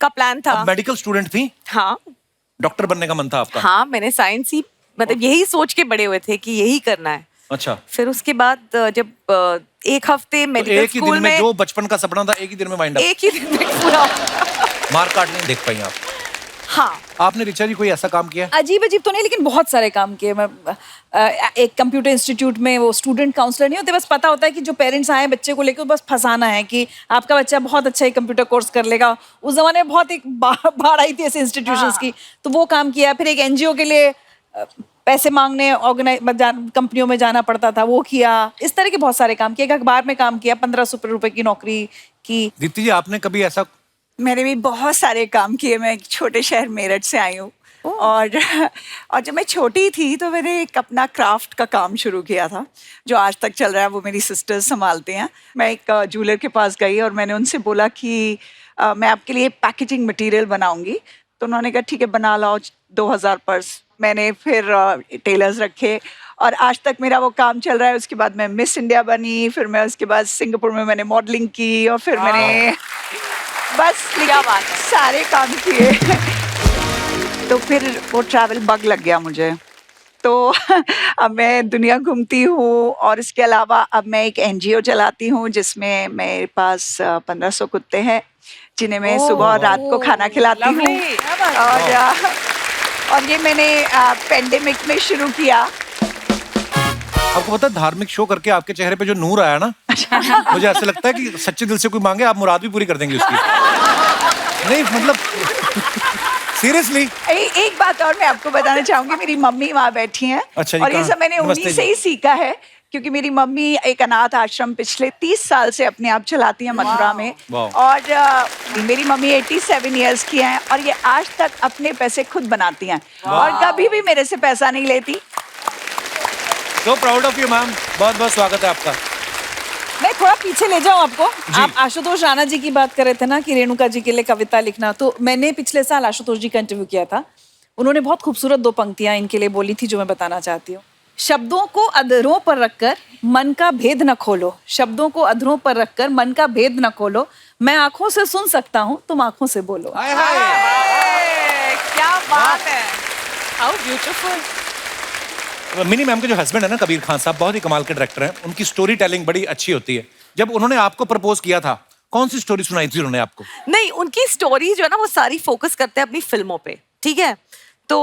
का प्लान था। मेडिकल स्टूडेंट थी? हाँ, डॉक्टर बनने का मन था आपका? हाँ, मैंने साइंस ही, मतलब यही सोच के बड़े हुए थे कि यही करना है। अच्छा। फिर उसके बाद जब एक हफ्ते तो मेडिकल एक ही स्कूल दिन में जो बचपन का सपना था एक ही दिन में वाइंड अप? एक ही दिन में पूरा। मार काट नहीं देख पाई आप? हाँ। आपने रिचा जी कोई ऐसा काम किया? अजीब अजीब तो नहीं, लेकिन बहुत सारे काम किए मैं। एक कंप्यूटर इंस्टीट्यूट में वो स्टूडेंट काउंसलर नहीं होते, बस पता होता है कि जो पेरेंट्स आए बच्चे को लेकर बस फंसाना है कि आपका बच्चा बहुत अच्छा ही कंप्यूटर कोर्स कर लेगा। उस जमाने में बहुत एक बाढ़ आई थी ऐसे इंस्टीट्यूशंस की, तो वो काम किया। फिर एक एनजीओ के लिए पैसे मांगने कंपनियों में जाना पड़ता था, वो किया। इस तरह के बहुत सारे काम किए। एक अखबार में काम किया, 1500 रुपए की नौकरी की। दीप्ति जी आपने कभी ऐसा? मैंने भी बहुत सारे काम किए। मैं एक छोटे शहर मेरठ से आई हूँ, और जब मैं छोटी थी तो मैंने एक अपना क्राफ्ट का काम शुरू किया था जो आज तक चल रहा है। वो मेरी सिस्टर्स संभालते हैं। मैं एक ज्वेलर के पास गई और मैंने उनसे बोला कि मैं आपके लिए पैकेजिंग मटेरियल बनाऊंगी। तो उन्होंने कहा ठीक है बना लाओ, 2000 पर्स। मैंने फिर टेलर्स रखे और आज तक मेरा वो काम चल रहा है। उसके बाद मैं मिस इंडिया बनी, फिर मैं उसके बाद सिंगापुर में मैंने मॉडलिंग की, और फिर मैंने बस क्या बात है सारे काम किए। तो फिर वो ट्रैवल बग लग गया मुझे, तो अब मैं दुनिया घूमती हूँ। और इसके अलावा अब मैं एक एनजीओ चलाती हूँ जिसमें मेरे पास 1500 कुत्ते हैं जिन्हें मैं सुबह और रात को खाना खिलाती हूँ। और ये मैंने पेंडेमिक में शुरू किया। आपको पता है धार्मिक शो करके आपके चेहरे पे जो नूर आया ना, मुझे ऐसा लगता है कि सच्चे दिल से कोई मांगे आप मुराद भी पूरी कर देंगे उसकी। नहीं मतलब सीरियसली। एक बात और मैं आपको बताना चाहूंगी, मेरी मम्मी वहाँ बैठी हैं। अच्छा, और ये सब मैंने उन्हीं से ही सीखा है, क्योंकि मेरी मम्मी एक अनाथ आश्रम पिछले 30 साल से अपने आप चलाती हैं मथुरा में। और मेरी मम्मी 87 इयर्स की हैं और ये आज तक अपने पैसे खुद बनाती हैं और कभी भी मेरे से पैसा नहीं लेती। So proud of you, ma'am. बहुत बहुत स्वागत है आपका। मैं थोड़ा पीछे ले जाऊं आपको। आप आशुतोष राणा जी की बात कर रहे थे ना कि रेणुका जी के लिए कविता लिखना, तो मैंने पिछले साल आशुतोष जी का इंटरव्यू किया था उन्होंने बहुत खूबसूरत 2 पंक्तियां इनके लिए बोली थी जो मैं बताना चाहती हूँ। शब्दों को अधरों पर रखकर मन का भेद न खोलो, शब्दों को अधरों पर रखकर मन का भेद न खोलो, मैं आंखों से सुन सकता हूँ, तुम आंखों से बोलो। हाय हाय। क्या बात है। How beautiful. मिनी मैम के जो हस्बैंड है ना कबीर खान साहब, बहुत ही कमाल के डायरेक्टर हैं। उनकी स्टोरी टेलिंग बड़ी अच्छी होती है। जब उन्होंने आपको प्रपोज किया था, कौन सी स्टोरी सुनाई थी उन्होंने आपको? नहीं, उनकी स्टोरी जो है ना वो सारी फोकस करते हैं अपनी फिल्मों पे, ठीक है। तो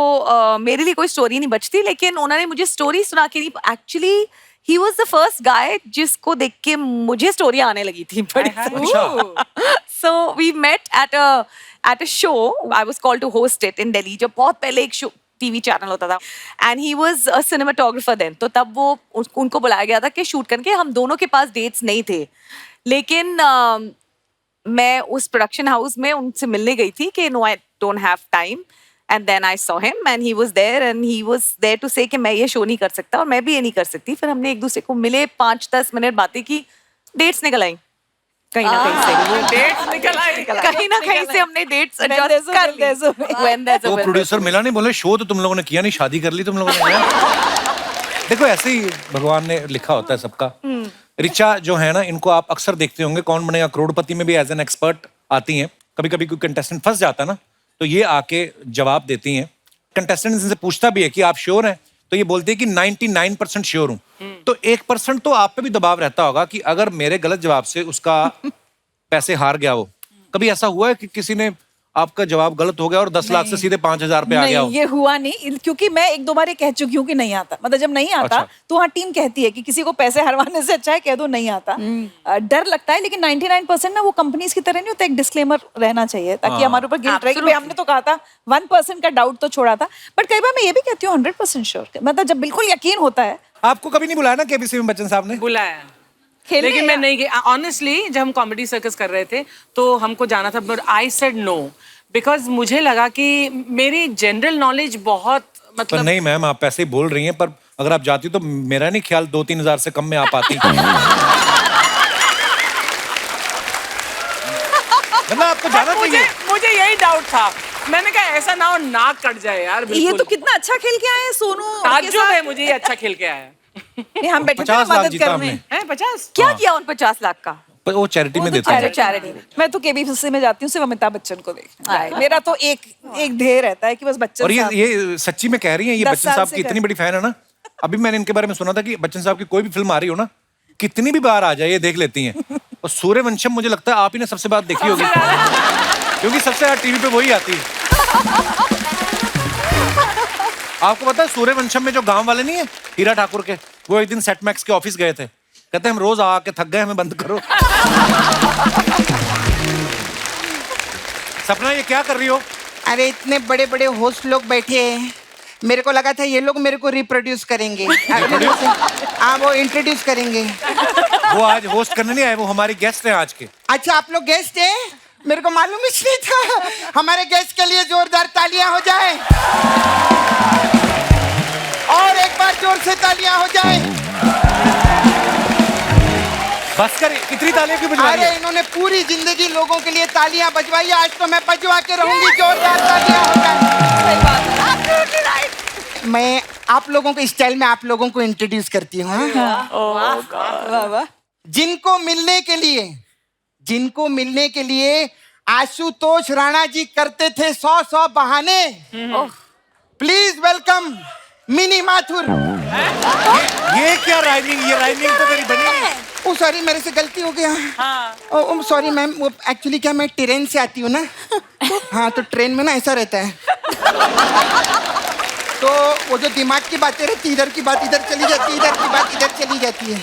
मेरे लिए कोई स्टोरी नहीं बचती, लेकिन उन्होंने मुझे स्टोरी सुना के नहीं, actually he was the first guy जिसको देख के मुझे स्टोरी आने लगी थी बड़ी। So we met at a show, I was called to host it in Delhi, जब बहुत पहले एक शो टीवी चैनल होता था, and he was a cinematographer then. तो तब वो उनको बुलाया गया था कि शूट करके, हम दोनों के पास डेट्स नहीं थे, लेकिन मैं उस प्रोडक्शन हाउस में उनसे मिलने गई थी कि no I don't have time, and then I saw him and he was there and he was there to say कि मैं ये शो नहीं कर सकता और मैं भी ये नहीं कर सकती। फिर हमने एक दूसरे को मिले, 5-10 मिनट बातें की, डेट्स निकल आई कहीं ना कहीं से। डेट्स निकल आए। कहीं ना कहीं से हमने डेट्स एडजस्ट कर ली। When there's a तो will, प्रोड्यूसर मिला नहीं, बोले शो तो तुम लोगों ने किया नहीं, शादी कर ली तुम लोगों ने। देखो ऐसे ही भगवान ने लिखा होता है सबका। रिचा जो है ना, इनको आप अक्सर देखते होंगे कौन बनेगा करोड़पति में भी एज एन एक्सपर्ट आती हैं। कभी कभी कोई कंटेस्टेंट फंस जाता है ना, तो ये आके जवाब देती हैं। कंटेस्टेंट इनसे पूछता भी है कि आप श्योर हैं, तो ये बोलते हैं कि 99% श्योर हूं। तो 1% तो आप पे भी दबाव रहता होगा कि अगर मेरे गलत जवाब से उसका पैसे हार गया हो। कभी ऐसा हुआ है कि किसी ने आपका जवाब गलत हो गया और 10 लाख से सीधे 5,000 पे आ गया हो? नहीं, ये हुआ नहीं, क्योंकि मैं 1-2 बार ये कह चुकी हूँ कि नहीं आता। मतलब जब नहीं आता अच्छा। तो वहाँ टीम कहती है कि किसी को पैसे हरवाने से अच्छा है कह दो नहीं आता। डर लगता है, लेकिन 99% ना वो कंपनीज की तरह नहीं होता, एक डिस्क्लेमर रहना चाहिए ताकि हमारे ऊपर गिल्ट रहे कि भाई हमने तो कहा था, 1% का डाउट तो छोड़ा था। बट कई बार मैं ये भी कहती हूँ 100% श्योर, मतलब जब बिल्कुल यकीन होता है। आपको कभी नहीं बुलाया ना केबीसी में बच्चन साहब ने? बुलाया, खेलने लेकिन मैं नहीं गई। ऑनेस्टली जब हम कॉमेडी सर्कस कर रहे थे तो हमको जाना था, but I said no, because मुझे लगा कि मेरी जनरल नॉलेज बहुत पर मतलब नहीं मैम, आप ऐसे ही बोल रही हैं, पर अगर आप जाती तो मेरा नहीं ख्याल 2-3 हजार से कम में आप आती। मतलब आपको जाना चाहिए। मुझे यही डाउट था। मैंने कहा ऐसा ना हो नाक कट जाए यार। ये बिल्कुल तो कितना अच्छा खेल के आए हैं सोनू के ताज्जुब साथ। है मुझे, ये अच्छा खेल के आया। नहीं, हम बैठे थे 50 लाख मदद जीता करने। हमने। है 50? क्या किया उन 50 लाख का? पर वो चैरिटी में देते हैं। चैरिटी। मैं तो केबीसी में जाती हूँ सिर्फ अमिताभ बच्चन को देखने। मेरा तो एक ध्येय रहता है कि बस बच्चन और साहब- ये सच्ची में कह रही हैं, ये 10 बच्चन साल साहब से की कर- इतनी बड़ी फैन है ना। अभी मैंने इनके बारे में सुना था कि बच्चन साहब की कोई भी फिल्म आ रही हो ना, कितनी भी बार आ जाए ये देख लेती हैं। और सूर्यवंशम मुझे लगता है आप ही ने सबसे बात देखी होगी, क्योंकि सबसे ज्यादा टीवी पे वही आती है। आपको पता है सूर्यवंशम में जो गांव वाले नहीं है हीरा ठाकुर के, वो एक दिन सेट मैक्स के ऑफिस गए थे, कहते हम रोज आके थक गए, हमें बंद करो। सपना ये क्या कर रही हो? अरे इतने बड़े बड़े होस्ट लोग बैठे हैं, मेरे को लगा था ये लोग मेरे को रिप्रोड्यूस करेंगे। हाँ, वो इंट्रोड्यूस करेंगे। वो आज होस्ट करने नहीं आए, वो हमारी गेस्ट हैं आज के। अच्छा, आप लोग गेस्ट हैं? मेरे को मालूम ही नहीं था। हमारे गेस्ट के लिए जोरदार तालियां हो जाए, और एक बार जोर से तालियां हो जाए। बस कर, कितनी तालियां क्यों बजवा रही अरे है? इन्होंने पूरी जिंदगी लोगों के लिए तालियां बजवाई, आज तो मैं बजवा के रहूंगी। जोरदार तालियां हो जाए। मैं आप लोगों के स्टाइल में आप लोगों को इंट्रोड्यूस करती हूँ। जिनको मिलने के लिए आशुतोष राणा जी करते थे 100 बहाने। Please welcome mini Mathur. ये क्या राइमिंग? ये राइमिंग तो मेरी बनी नहीं। ओ सॉरी, मेरे से गलती हो गया। ओ सॉरी मैम, वो एक्चुअली क्या, मैं ट्रेन से आती हूँ ना। हाँ, तो ट्रेन में ना ऐसा रहता है, तो वो जो दिमाग की बातें रहती, इधर की बात इधर चली जाती है, इधर की बात इधर चली जाती है।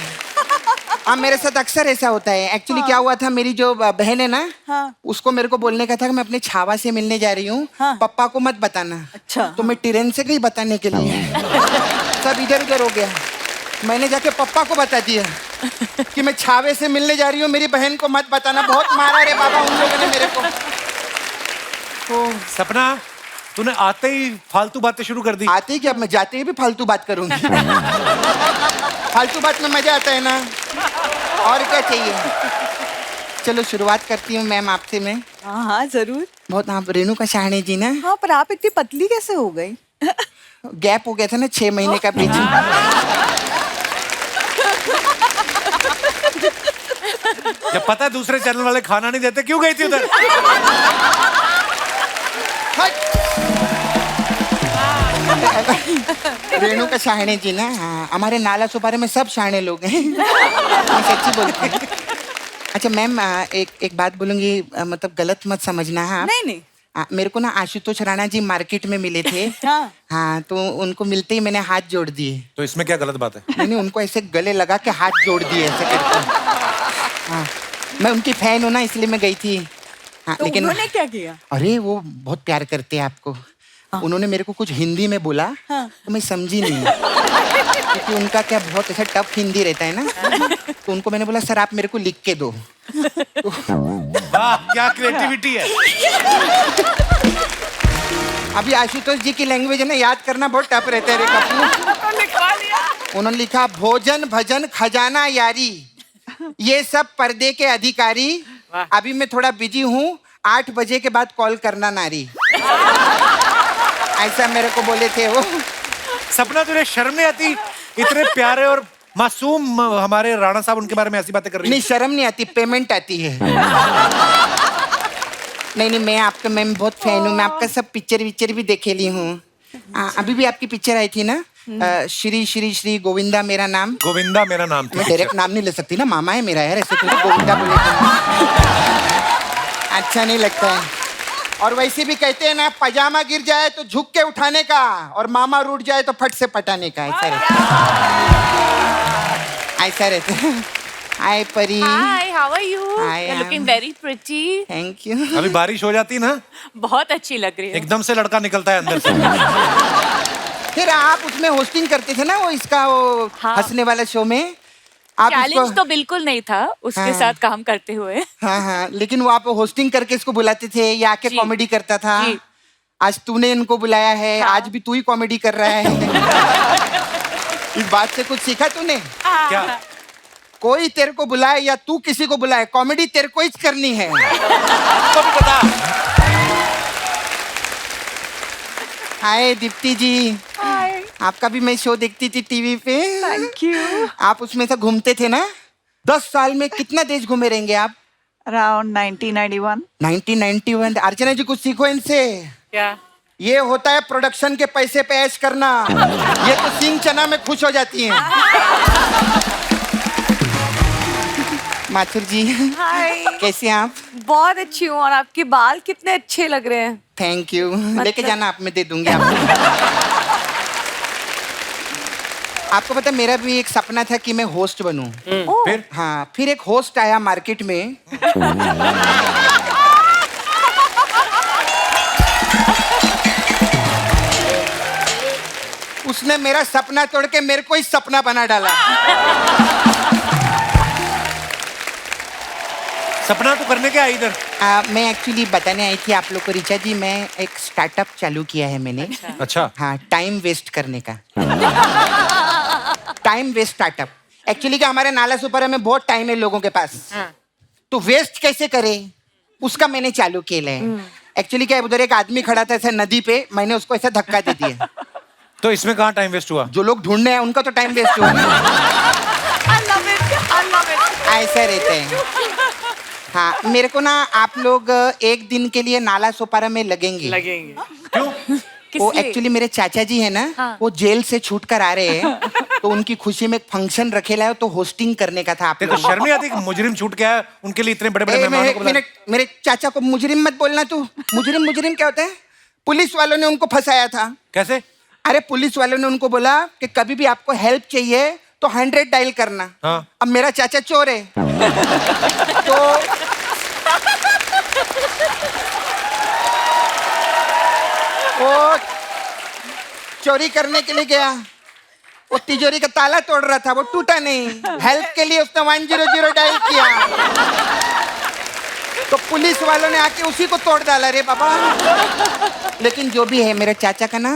हाँ, मेरे साथ अक्सर ऐसा होता है। एक्चुअली क्या हुआ था, मेरी जो बहन है ना, उसको मेरे को बोलने का था कि मैं अपने छावा से मिलने जा रही हूँ, पप्पा को मत बताना। अच्छा। तो मैं ट्रेन से गई बताने के लिए, सब इधर उधर हो गया। मैंने जाके पप्पा को बता दिया कि मैं छावे से मिलने जा रही हूँ, मेरी बहन को मत बताना। बहुत मारा रे बाबा उन लोगों ने मेरे को। सपना, तूने आते ही फालतू बातें शुरू कर दी। आते ही क्या, मैं जाते ही भी फालतू बात करूंगी। फालतू बात में मजा आता है ना, और क्या चाहिए। चलो शुरुआत करती हूँ मैम आपसे मैं। हाँ हाँ जरूर। बहुत आप रेणु का सहाने जी ना। हाँ पर आप इतनी पतली कैसे हो गई? गैप हो गया था ना 6 महीने का बीच। जब पता है दूसरे चैनल वाले खाना नहीं देते क्यों गई थी उधर? रेणु का सहाने जी ना। हाँ, हमारे नाला सुपारे में सब सहाने लोग हैं। मैं सच्ची बोलती हूँ। अच्छा मैम एक बात बोलूंगी, मतलब गलत मत समझना। हाँ नहीं नहीं। मेरे को ना आशुतोष राणा जी मार्केट में मिले थे। हाँ तो उनको मिलते ही मैंने हाथ जोड़ दिए। तो इसमें क्या गलत बात है? नहीं उनको ऐसे गले लगा के हाथ जोड़ दिए ऐसे करके। हाँ मैं उनकी फैन हूँ ना इसलिए मैं गई थी। हाँ तो लेकिन उन्होंने क्या किया? अरे वो बहुत प्यार करते हैं आपको। उन्होंने मेरे को कुछ हिंदी में बोला। तो मैं समझी नहीं क्योंकि उनका क्या बहुत ऐसा टफ हिंदी रहता है ना। तो उनको मैंने बोला सर आप मेरे को लिख के दो। वाह क्या क्रिएटिविटी है। अभी आशुतोष जी की लैंग्वेज है ना, याद करना बहुत टफ रहता है रे कपूर। उन्होंने लिखा भोजन भजन खजाना यारी ये सब पर्दे के अधिकारी। अभी मैं थोड़ा बिजी हूँ, 8 बजे के बाद कॉल करना नारी। ऐसा मेरे को बोले थे वो। सपना तुझे शर्म नहीं आती? इतने प्यारे और मासूम हमारे राणा साहब उनके बारे में ऐसी बातें कर रही है। नहीं शर्म नहीं आती, पेमेंट आती है। नहीं मैं आपका मैम बहुत फैन हूँ। मैं आपका सब पिक्चर भी देखे ली हूँ। अभी भी आपकी पिक्चर आई थी ना, श्री श्री श्री गोविंदा मेरा नाम। गोविंदा मेरा नाम। मैं डायरेक्ट नाम नहीं ले सकती ना, मामा है मेरा यार, ऐसे तो गोविंदा बोले अच्छा नहीं लगता है। और वैसे भी कहते हैं ना, पजामा गिर जाए तो झुक के उठाने का और मामा रूठ जाए तो फट से पटाने का। ऐसा रहता है। हाय परी। Hi, how are you? I You're am- looking very pretty. Thank you. अभी बारिश हो जाती ना, बहुत अच्छी लग रही है। एकदम से लड़का निकलता है अंदर से। फिर आप उसमें होस्टिंग करते थे ना वो इसका वो हंसने वाला शो में। आप चैलेंज तो बिल्कुल नहीं था उसके साथ काम करते हुए। हाँ लेकिन वो आप होस्टिंग करके इसको बुलाते थे, ये आके जी। कॉमेडी करता था। जी। आज तूने इनको बुलाया है। आज भी तू ही कॉमेडी कर रहा है। इस बात से कुछ सीखा तूने? क्या? कोई तेरे को बुलाए या तू किसी को बुलाए, कॉमेडी तेरे को ही करनी है। आपको भी पता? हाय दीप्ति जी। आपका भी मैं शो देखती थी टीवी पे। Thank you. आप उसमें से घूमते थे ना। 10 साल में कितना देश घूमे रहेंगे आप? अराउंड 1991। 1991। अर्चना जी कुछ सीखो इनसे। क्या? ये होता है प्रोडक्शन के पैसे पे ऐश करना। ये तो सिंह चना में खुश हो जाती हैं। माथुर जी हाय। कैसे हैं आप? बहुत अच्छी हूँ और आपके बाल कितने अच्छे लग रहे हैं। Thank you. लेके जाना आप, मैं दे दूंगी आपको। आपको पता है मेरा भी एक सपना था कि मैं होस्ट बनूं। फिर? हाँ फिर एक होस्ट आया मार्केट में। उसने मेरा सपना तोड़ के मेरे को ही सपना बना डाला। सपना तो करने के आई इधर। मैं एक्चुअली बताने आई थी आप लोग को ऋचा जी, मैं एक स्टार्टअप चालू किया है मैंने। अच्छा। हाँ टाइम वेस्ट करने का। Time waste startup. एक्चुअली क्या हमारे नाला सुपारा में बहुत टाइम है लोगों के पास। तो वेस्ट कैसे करे उसका मैंने चालू किया है। एक्चुअली क्या है, उधर एक आदमी खड़ा था ऐसे नदी पे, मैंने उसको ऐसा धक्का दे दिया। तो इसमें कहाँ टाइम वेस्ट हुआ? जो लोग ढूंढने हैं उनका तो टाइम वेस्ट हुआ ना। I love it, I love it. ऐसा रहते हैं। हाँ मेरे को ना आप लोग एक दिन के लिए नाला सोपारा में लगेंगे। क्यों? वो एक्चुअली मेरे चाचा जी है ना, वो जेल से छूट कर आ रहे हैं। तो उनकी खुशी में एक फंक्शन रखेला है, तो होस्टिंग करने का था। आप देखो शर्म नहीं आती कि मुजरिम छूट के आया, उनके लिए इतने बड़े बड़े मेहमानों को बुला। मेरे चाचा को मुजरिम मत बोलना तू। मुजरिम क्या होता है? पुलिस वालों ने उनको फंसाया था। कैसे? अरे पुलिस वालों ने उनको बोला कि कभी भी आपको हेल्प चाहिए तो 100 डायल करना। हाँ। अब मेरा चाचा चोर है। तो वो चोरी करने के लिए गया, वो तिजोरी का ताला तोड़ रहा था, वो टूटा नहीं। हेल्प के लिए उसने 100 डायल किया, तो पुलिस वालों ने आके उसी को तोड़ डाला रे बाबा। लेकिन जो भी है मेरे चाचा का ना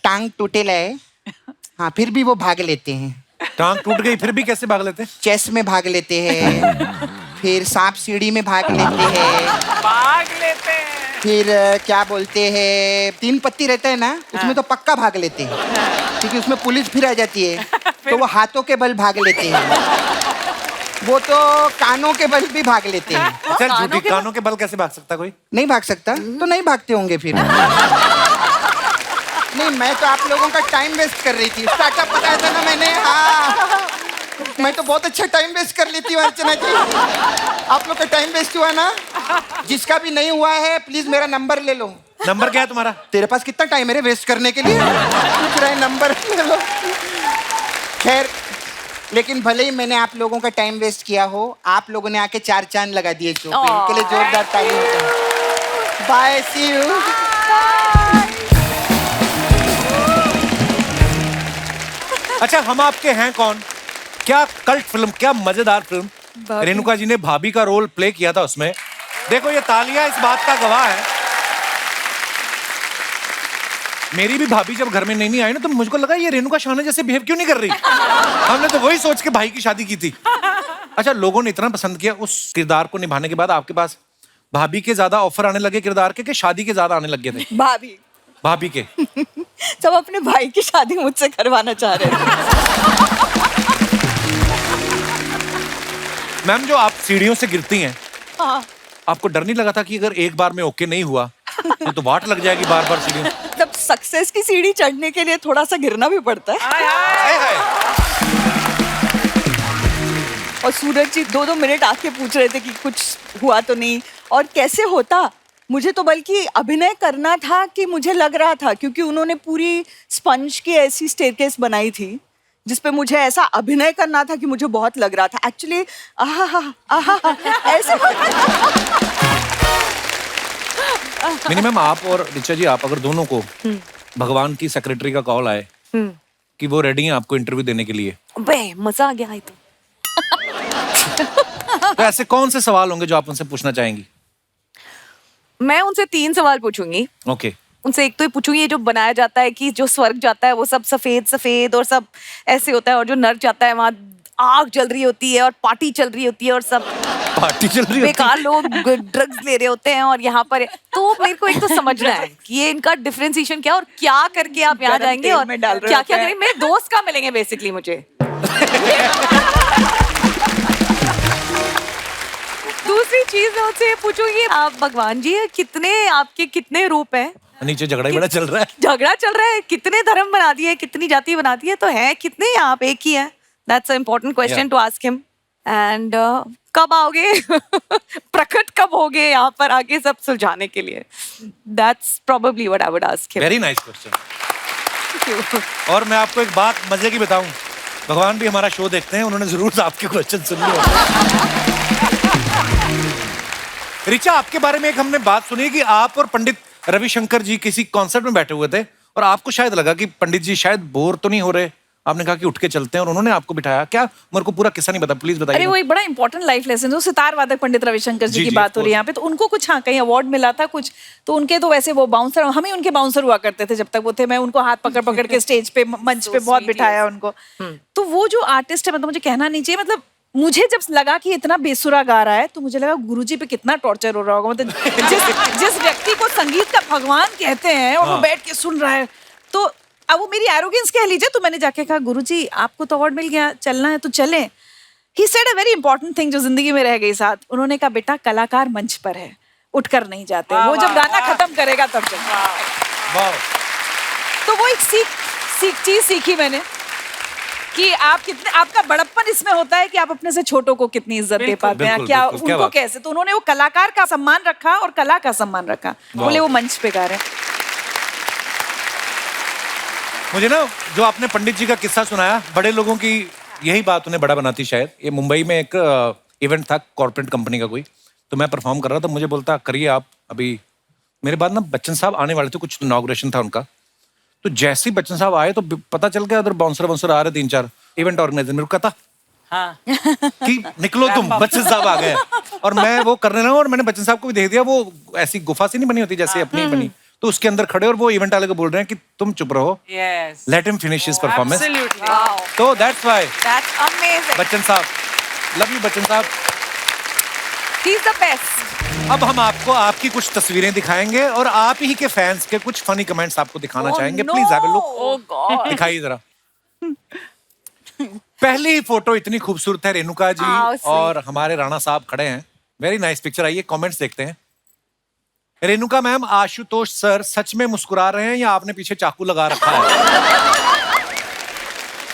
टांग टूटेला है। हाँ फिर भी वो भाग लेते हैं। टांग टूट गई फिर भी कैसे भाग लेते हैं? चेस में भाग लेते हैं, फिर सांप सीढ़ी में भाग लेते हैं, भाग लेते हैं। फिर क्या बोलते हैं 3 पत्ती रहता है ना, उसमें तो पक्का भाग लेते हैं क्योंकि उसमें पुलिस फिर आ जाती है तो वो हाथों के बल भाग लेते हैं, वो तो कानों के बल भी भाग लेते हैं। अच्छा झूठी कानों के बल कैसे भाग सकता कोई? नहीं भाग सकता तो नहीं भागते होंगे फिर। नहीं, मैं तो आप लोगों का टाइम वेस्ट कर रही थी, स्टार्टअप बताया था ना मैंने। हाँ, मैं तो बहुत अच्छा टाइम वेस्ट कर लेती हूँ अर्चना जी। आप लोग का टाइम वेस्ट हुआ ना, जिसका भी नहीं हुआ है प्लीज मेरा नंबर ले लो। नंबर क्या है तुम्हारा? तेरे पास कितना टाइम है रे वेस्ट करने के लिए? पूछ रहा है नंबर ले लो। खैर, लेकिन भले ही मैंने आप लोगों का टाइम वेस्ट किया हो, आप लोगों ने आके 4 चांद लगा दिए शो पे, इनके लिए जोरदार ताली हो जाए। Bye, see you. अच्छा, हम आपके हैं कौन? क्या कल्ट फिल्म, क्या मजेदार फिल्म। रेणुका जी ने भाभी का रोल प्ले किया था उसमें। देखो ये तालियां इस बात का गवाह है। मेरी भी भाभी जब घर में नहीं आई ना, तो मुझको लगा ये रेणुका शाहना जैसे बिहेव क्यों नहीं कर रही। हमने तो वही सोच के भाई की शादी की थी। अच्छा, लोगों ने इतना पसंद किया उस किरदार को निभाने के बाद, आपके पास भाभी के ज्यादा ऑफर आने लगे किरदार के, कि शादी के ज्यादा आने लगे थे? भाभी के। सब अपने भाई की शादी मुझसे करवाना चाह रहे थे। मैम, जो आप सीढ़ियों से गिरती हैं, हाँ। आपको डर नहीं लगा था कि अगर एक बार में ओके नहीं हुआ तो वाट लग जाएगी बार बार सीढ़ियों? जब सक्सेस की सीढ़ी चढ़ने के लिए थोड़ा सा गिरना भी पड़ता है। और सूरज जी 2-2 मिनट आके पूछ रहे थे कि कुछ हुआ तो नहीं, और कैसे होता। मुझे तो बल्कि अभिनय करना था कि मुझे लग रहा था, क्योंकि उन्होंने पूरी स्पंज की ऐसी स्टेयरकेस बनाई थी जिसपे मुझे ऐसा अभिनय करना था कि मुझे बहुत लग रहा था एक्चुअली। ऐसे मिनिमम आप और ऋचा जी, आप अगर दोनों को भगवान की सेक्रेटरी का कॉल आए कि वो रेडी हैं आपको इंटरव्यू देने के लिए, बे मजा आ गया है तो ऐसे कौन से सवाल होंगे जो आप उनसे पूछना चाहेंगी? मैं उनसे 3 सवाल पूछूंगी। ओके। उनसे एक तो ये पूछूंगी, ये जो बनाया जाता है कि जो स्वर्ग जाता है वो सब सफेद सफेद और सब ऐसे होता है, और जो नर्क जाता है वहाँ आग जल रही होती है और पार्टी चल रही होती है और सब पार्टी चल रही होती है, बेकार लोग ड्रग्स ले रहे होते हैं, और यहाँ पर तो मेरे को एक तो समझना है कि ये इनका डिफरेंशिएशन क्या, और क्या करके आप यहाँ जाएंगे और क्या क्या करेंगे। मेरे दोस्त कहाँ मिलेंगे बेसिकली मुझे। दूसरी चीज मैं उनसे पूछूंगी, आप भगवान जी कितने, आपके कितने रूप हैं? नीचे झगड़ा ही बड़ा चल रहा है। झगड़ा चल रहा है, कितने धर्म बना दिए, कितनी जाति बना दी है, तो है कितने, आप एक ही है? That's a important question to ask him. And कब आओगे? प्रकट कब होगे यहाँ पर आगे सब सुलझाने के लिए? That's probably what I would ask him. Very nice question. और मैं आपको एक बात मजे की बताऊं, भगवान भी हमारा शो देखते हैं, उन्होंने जरूर आपके क्वेश्चन सुन लिए। ऋचा, आपके बारे में एक हमने बात सुनी कि आप और पंडित रविशंकर जी किसी कॉन्सर्ट में बैठे हुए थे और आपको शायद लगा कि पंडित जी शायद बोर तो नहीं हो रहे, आपने कहा कि उठ के चलते हैं और उन्होंने आपको बिठाया। क्या, मेरे को पूरा किस्सा नहीं पता, प्लीज बताइए। अरे वो एक बड़ा इंपॉर्टेंट लाइफ लेसन, जो सितार वादक पंडित रविशंकर जी की जी, बात हो रही है यहाँ पे, तो उनको कुछ हाँ कहीं अवार्ड मिला था कुछ, तो उनके तो वैसे वो बाउंसर, हम ही उनके बाउंसर हुआ करते थे जब तक वो थे। मैं उनको हाथ पकड़ पकड़ के स्टेज पे मंच पे बहुत बिठाया उनको। तो वो जो आर्टिस्ट है, मतलब मुझे कहना नहीं चाहिए, मतलब मुझे जब लगा कि इतना बेसुरा गा रहा है तो मुझे लगा गुरुजी पे कितना टॉर्चर हो रहा होगा। मतलब जिस व्यक्ति को संगीत का भगवान कहते हैं और वो बैठ के सुन रहा है, तो अब वो मेरी एरोगेंस कह लीजिए। तो मैंने जाके कहा, गुरुजी आपको तो अवार्ड मिल गया, चलना है तो चलें। He said a very important thing जो जिंदगी में रह गई साथ। उन्होंने कहा, बेटा कलाकार मंच पर है, उठकर नहीं जाते, वो जब गाना खत्म करेगा तब चलेगा। तो वो एक चीज सीखी मैंने कि आप कितने, आपका बड़प्पन इसमें होता है कि आप अपने से छोटों को कितनी इज्जत दे पाते हैं, क्या उनको कैसे। तो उन्होंने वो कलाकार का सम्मान रखा और कला का सम्मान रखा, बोले वो मंच पे गा रहे हैं। मुझे ना जो आपने पंडित जी का किस्सा सुनाया, बड़े लोगों की यही बात उन्हें बड़ा बनाती शायद। ये मुंबई में एक इवेंट था कॉर्पोरेट कंपनी का कोई, तो मैं परफॉर्म कर रहा था, मुझे बोलता करिए आप। अभी मेरे बाद ना बच्चन साहब आने वाले थे, कुछ इनॉग्रेशन था उनका। तो जैसे ही बच्चन साहब आए तो पता चल गया उधर बाउंसर आ रहे 3-4 इवेंट ऑर्गेनाइजर। मेरे को कहता कि निकलो तुम, बच्चन साहब आ गए। और मैं वो करने लगा और मैंने बच्चन साहब को भी देख दिया। वो ऐसी गुफा सी नहीं बनी होती जैसे अपनी बनी, तो उसके अंदर खड़े और वो इवेंट वाले को बोल रहे हैं कि तुम चुप रहो, let him finish his performance. तो that's why that's amazing. Bachchan साहब, लव यू बच्चन साहब। He is the best. अब हम आपको आपकी कुछ तस्वीरें दिखाएंगे और आप ही के फैंस के कुछ फनी कमेंट्स आपको दिखाना चाहेंगे। Please have a look. दिखाइए जरा। पहली फोटो इतनी खूबसूरत है, रेणुका जी और हमारे राणा साहब खड़े हैं। Very nice picture. आइए कमेंट्स देखते हैं। रेणुका मैम, आशुतोष सर सच में मुस्कुरा रहे हैं या आपने पीछे चाकू लगा रखा है?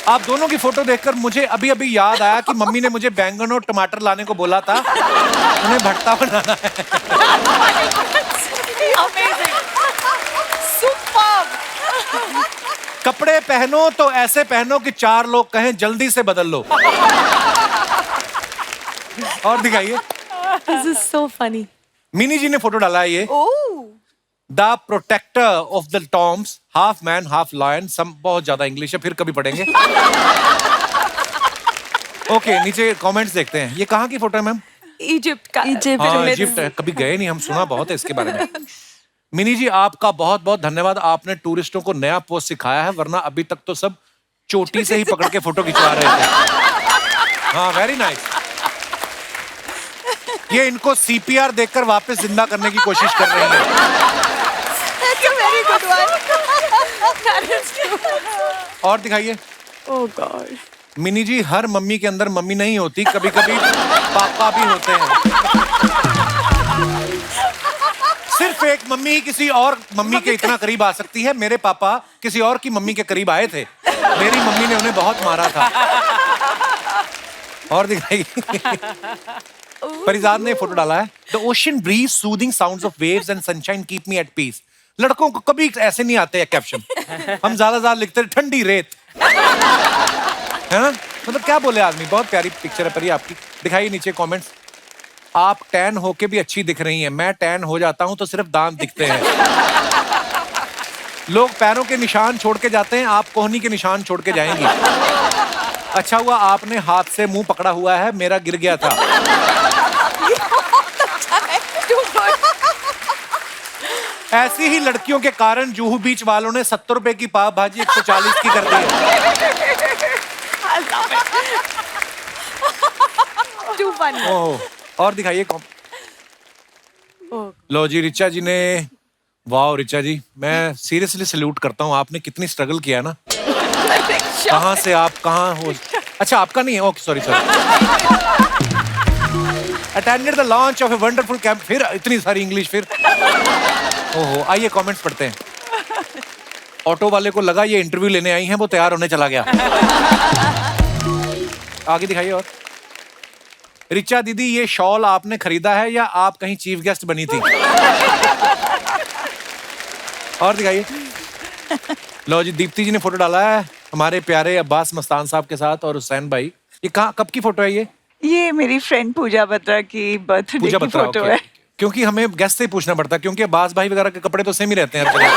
आप दोनों की फोटो देखकर मुझे अभी अभी याद आया कि मम्मी ने मुझे बैंगन और टमाटर लाने को बोला था, उन्हें भरता बनाना है। कपड़े पहनो तो ऐसे पहनो कि 4 लोग कहें जल्दी से बदल लो। और दिखाइए। This is so funny. Mini ji ने फोटो डाला है ये। The protector of the tombs, half man half lion. Some बहुत ज्यादा इंग्लिश है, फिर कभी पढ़ेंगे। ओके, नीचे कमेंट्स देखते हैं। ये कहाँ की फोटो है मैम? इजिप्ट का। हाँ, इजिप्ट है। कभी गए नहीं हम, सुना बहुत है इसके बारे में। मिनी जी, आपका बहुत बहुत धन्यवाद। आपने टूरिस्टों को नया पोस्ट सिखाया है, वरना अभी तक तो सब चोटी से ही पकड़ के फोटो खिंचवा रहे थे। हाँ, वेरी नाइस। ये इनको सीपीआर देखकर वापस जिंदा करने की कोशिश कर रही है। Very good one. और दिखाइए। ओह गॉड। मिनी जी, हर मम्मी के अंदर मम्मी नहीं होती, कभी कभी पापा भी होते हैं। सिर्फ एक मम्मी ही किसी और मम्मी के इतना करीब आ सकती है। मेरे पापा किसी और की मम्मी के करीब आए थे, मेरी मम्मी ने उन्हें बहुत मारा था। और दिखाइए। परिजाद ने फोटो डाला है। The ocean breeze, soothing sounds of waves and sunshine keep me at peace. लड़कों को कभी ऐसे नहीं आते हैं कैप्शन। हम ज्यादा लिखते हैं ठंडी रेत, है ना? मतलब क्या बोले आदमी। बहुत प्यारी पिक्चर है परी आपकी। दिखाइए नीचे कमेंट्स। आप टैन होके भी अच्छी दिख रही हैं। मैं टैन हो जाता हूं तो सिर्फ दांत दिखते हैं। लोग पैरों के निशान छोड़ के जाते हैं, आप कोहनी के निशान छोड़ के जाएंगी। अच्छा हुआ आपने हाथ से मुंह पकड़ा हुआ है, मेरा गिर गया था। ऐसी ही लड़कियों के कारण जुहू बीच वालों ने 70 रुपए की पाव भाजी 140 की कर दी है। ओह, और दिखाइए। लो जी, रिचा जी ने। वाह रिचा जी, मैं सीरियसली सैल्यूट करता हूँ। आपने कितनी स्ट्रगल किया ना। कहाँ से आप कहाँ हो? अच्छा, आपका नहीं है। Okay, sorry. Attended the launch of a wonderful camp. फिर इतनी सारी इंग्लिश फिर। ओहो, आइए कमेंट्स पढ़ते हैं। ऑटो वाले को लगा ये इंटरव्यू लेने आई हैं, वो तैयार होने चला गया। आगे दिखाइए। और रिचा दीदी, ये शॉल आपने खरीदा है या आप कहीं चीफ गेस्ट बनी थी? और दिखाइए। लो जी, दीप्ति जी ने फोटो डाला है हमारे प्यारे अब्बास मस्तान साहब के साथ और हुसैन भाई। ये कब की फोटो है ये मेरी फ्रेंड पूजा बत्रा की बर्थडे की फोटो है। क्योंकि हमें गेस्ट से ही पूछना पड़ता है, क्योंकि अब्बास भाई वगैरह के कपड़े तो सेम ही रहते हैं हर जगह,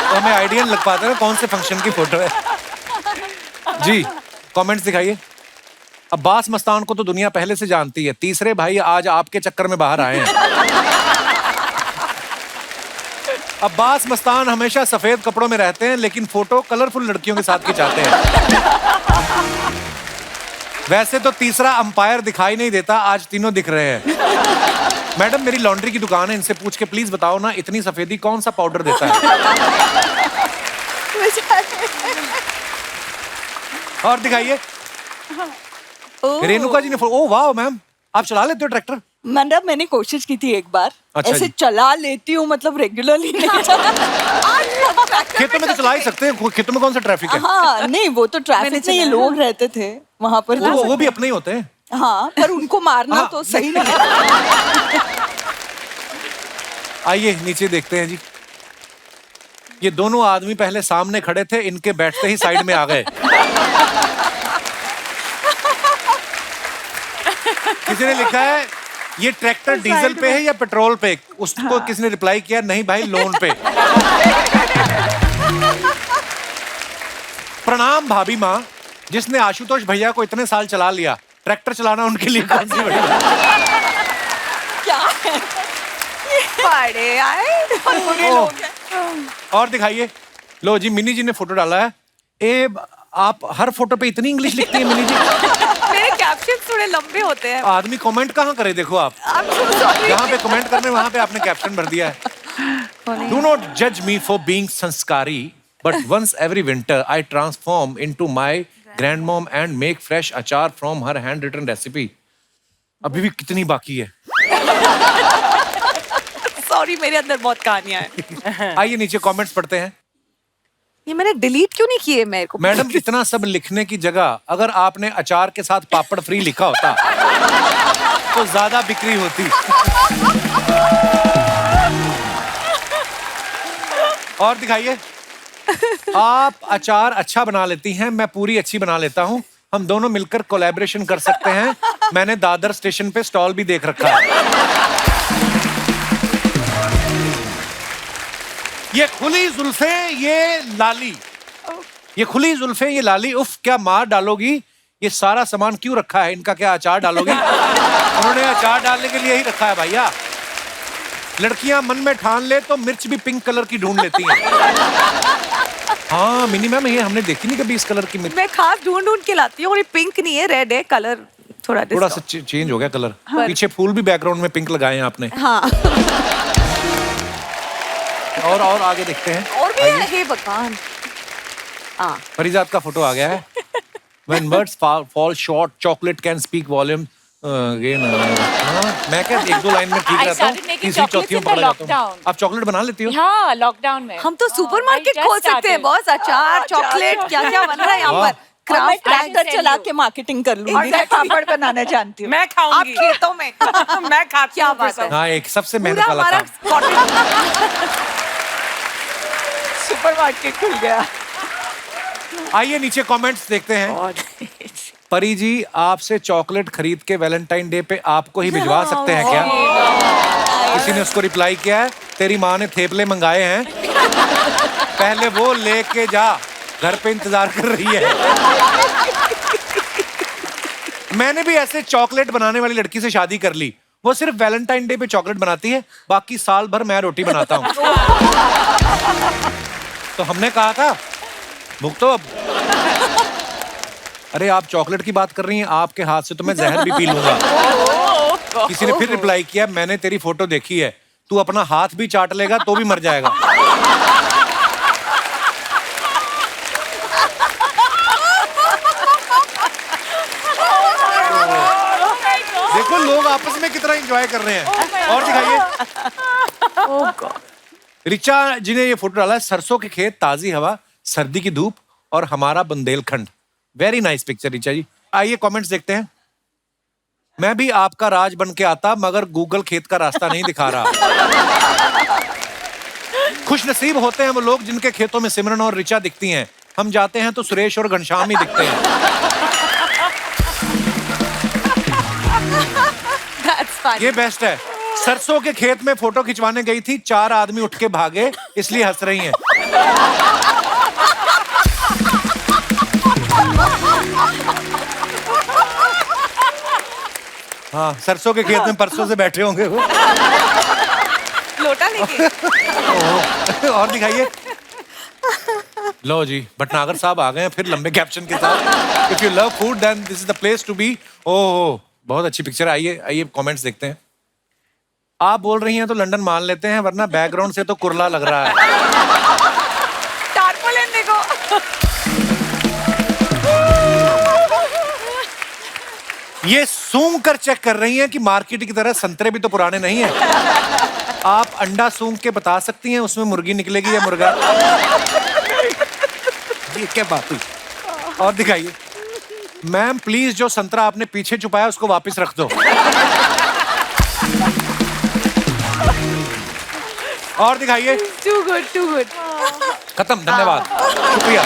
तो हमें आइडिया लग पाता है कौन से फंक्शन की फोटो है। जी, कमेंट्स दिखाइए। अब्बास मस्तान को तो दुनिया पहले से जानती है, तीसरे भाई आज आपके चक्कर में बाहर आए हैं। अब्बास मस्तान हमेशा सफेद कपड़ों में रहते हैं, लेकिन फोटो कलरफुल लड़कियों के साथ खिंचाते हैं। वैसे तो तीसरा अंपायर दिखाई नहीं देता, आज तीनों दिख रहे हैं। मैडम, मेरी लॉन्ड्री की दुकान है, इनसे पूछ के प्लीज बताओ ना, इतनी सफेदी कौन सा पाउडर देता है? और दिखाइए। रेणुका जी ने ओह वाह मैम, आप चला लेते हो ट्रैक्टर? मतलब मैंने कोशिश की थी एक बार। अच्छा ऐसे जी। चला लेती हूँ, मतलब रेगुलरली नहीं चला। खेतों में तो चला ही सकते हैं, खेतों में कौन सा ट्रैफिक है? हाँ, नहीं वो तो ट्रैफिक में ये लोग रहते थे वहां पर। वो भी अपने ही होते हैं। हाँ, पर उनको मारना हाँ। तो सही नहीं है। आइए नीचे देखते हैं जी। ये दोनों आदमी पहले सामने खड़े थे, इनके बैठते ही साइड में आ गए। किसी ने लिखा है ये ट्रैक्टर डीजल पे है या पेट्रोल पे? उसको किसी ने रिप्लाई किया, नहीं भाई लोन पे। प्रणाम भाभी माँ, जिसने आशुतोष भैया को इतने साल चला लिया, ट्रैक्टर चलाना उनके लिए कौन सी बड़ी बात? क्या है? बड़े आए और बुरे लोग हैं। और दिखाइए। लो जी, मिनी जी ने फोटो डाला है। आप हर फोटो पे इतनी इंग्लिश लिखती है मिनी जी? मेरे क्या कैप्शन थोड़े लंबे होते हैं। आदमी कमेंट कहाँ करे, देखो आप जहाँ पे कमेंट करने वहां पे आपने कैप्शन भर दिया है। डू नॉट जज me for being sanskari, but once every winter I transform into my grandmom and make fresh achar from her hand written recipe. अभी भी कितनी बाकी है। सॉरी, मेरे अंदर बहुत कहानियां हैं। आइए नीचे कमेंट्स पढ़ते हैं। ये मैंने डिलीट क्यों नहीं किए मेरे को? मैडम, इतना सब लिखने की जगह अगर आपने अचार के साथ पापड़ फ्री लिखा होता तो ज्यादा बिक्री होती। और दिखाइए। आप अचार अच्छा बना लेती हैं, मैं पूरी अच्छी बना लेता हूं। हम दोनों मिलकर कोलैबोरेशन कर सकते हैं। मैंने दादर स्टेशन पे स्टॉल भी देख रखा है। ये खुली जुल्फे, ये लाली, ये खुली जुल्फे, ये लाली, उफ क्या मार डालोगी। ये सारा सामान क्यों रखा है, इनका क्या अचार डालोगी? उन्होंने अचार डालने के लिए ही रखा है भैया। लड़कियां मन में ठान ले तो मिर्च भी पिंक कलर की ढूंढ लेती हैं। हाँ मिनी मैम, ये हमने देखी नहीं कभी इस कलर की मिर्च। मैं खास ढूंढ के लाती हूँ, और ये पिंक नहीं है, रेड है। कलर थोड़ा सा चेंज हो गया कलर। पीछे फूल भी बैकग्राउंड में पिंक लगाए हैं आपने। हाँ। और आगे देखते हैं। और भी है, हे भगवान। फरीजात का फोटो आ गया है। When words fall short, chocolate can speak volume. मैं क्या एक दो लाइन में ठीक रहता हूँ, तीसरी चौथी में पकड़ जाता हूँ। आप चॉकलेट बना लेती हो? हाँ, लॉकडाउन में हम तो सुपरमार्केट खोल सकते हैं बॉस। अचार, चॉकलेट, क्या क्या बन रहा है यहाँ पर। मैं ट्रैक्टर चला के मार्केटिंग कर लूंगी। मैं पापड़ बनाना जानती हूँ। मैं आप खाऊंगी। खेतों में। मैं खाती क्या हूँ बात है। हाँ, एक सबसे मेहनत वाला काम। सुपरमार्केट खुल गया। आइए नीचे कमेंट्स देखते हैं। परी जी, आपसे चॉकलेट खरीद के वैलेंटाइन डे पे आपको ही भिजवा सकते हैं क्या? किसी ने उसको रिप्लाई किया है, तेरी माँ ने थेपले मंगाए हैं, पहले वो लेके जा, घर पे इंतजार कर रही है। मैंने भी ऐसे चॉकलेट बनाने वाली लड़की से शादी कर ली। वो सिर्फ वैलेंटाइन डे पे चॉकलेट बनाती है, बाकी साल भर मैं रोटी बनाता हूँ। तो हमने कहा था भुगतो अब। अरे आप चॉकलेट की बात कर रही हैं, आपके हाथ से तो मैं जहर भी पी लूंगा। किसी ने फिर रिप्लाई किया, मैंने तेरी फोटो देखी है, तू अपना हाथ भी चाट लेगा तो भी मर जाएगा। देखो लोग आपस में कितना एंजॉय कर रहे हैं। और दिखाइए। रिचा जी ने ये फोटो डाला है, सरसों के खेत, ताजी हवा, सर्दी की धूप और हमारा Bundelkhand. Very nice picture Richa ji. आइए कमेंट्स देखते हैं। मैं भी आपका राज बन के आता, मगर गूगल खेत का रास्ता नहीं दिखा रहा। खुश नसीब होते हैं वो लोग जिनके खेतों में सिमरन और रिचा दिखती हैं। हम जाते हैं तो सुरेश और घनश्याम ही दिखते हैं। ये बेस्ट है। सरसों के खेत में फोटो खिंचवाने गई थी, 4 आदमी उठ के भागे, इसलिए हंस रही हैं। हाँ, सरसों के खेत में परसों से बैठे होंगे वो। लोटा लेके। और दिखाइए। लो जी, भटनागर साहब आ गए हैं फिर लंबे कैप्शन के साथ। If you love food then this is the place to be. Oh, बहुत अच्छी पिक्चर। आइए कमेंट्स देखते हैं। आप बोल रही हैं तो लंदन मान लेते हैं, वरना बैकग्राउंड से तो कुरला लग रहा है। टारपोलिन देखो। ये सूंघ कर चेक कर रही हैं कि मार्केट की तरह संतरे भी तो पुराने नहीं हैं। आप अंडा सूंघ के बता सकती हैं उसमें मुर्गी निकलेगी या मुर्गा? ये क्या बात हुई? और दिखाइए। मैम प्लीज, जो संतरा आपने पीछे छुपाया उसको वापस रख दो। और दिखाइए। Too good, too good. खत्म, धन्यवाद, शुक्रिया।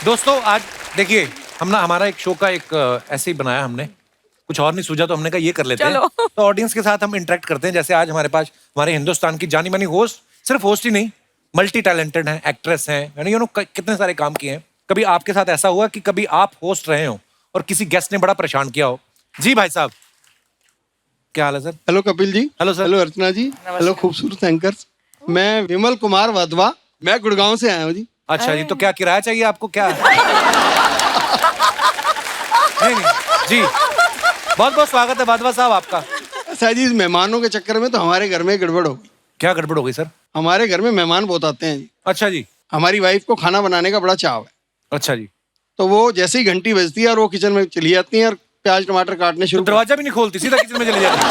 दोस्तों आज देखिए, हमारा एक शो का एक ऐसे ही बनाया हमने, कुछ और नहीं सूझा तो हमने कहा ये कर लेते हैं। तो ऑडियंस के साथ हम इंटरेक्ट करते हैं। जैसे आज हमारे पास हमारे हिंदुस्तान की जानी मानी होस्ट, सिर्फ होस्ट ही नहीं, मल्टी टैलेंटेड हैं, एक्ट्रेस हैं, यानी कितने सारे काम किए हैं। कभी आपके साथ ऐसा हुआ कि कभी आप होस्ट रहे हो और किसी गेस्ट ने बड़ा परेशान किया हो? जी भाई साहब, क्या हाल है sir? Hello Kapil ji. Hello sir. Hello Archana ji. Hello खूबसूरत एंकर्स। मैं विमल कुमार वाधवा, मैं गुड़गांव से आया हूँ जी। अच्छा जी, तो क्या किराया चाहिए आपको क्या? नहीं नहीं जी, बहुत बहुत स्वागत है वाधवा साहब आपका। सर जी, इस मेहमानों के चक्कर में तो हमारे घर में गड़बड़ हो गई। क्या गड़बड़ हो गई सर? हमारे घर में मेहमान बहुत आते हैं जी। अच्छा जी। हमारी वाइफ को खाना बनाने का बड़ा चाव है। अच्छा जी। तो वो जैसे ही घंटी बजती है और वो किचन में चली जाती है और प्याज टमाटर काटने तो शुरू दरवाजा भी नहीं खोलती, सीधा किचन में चले जाती है।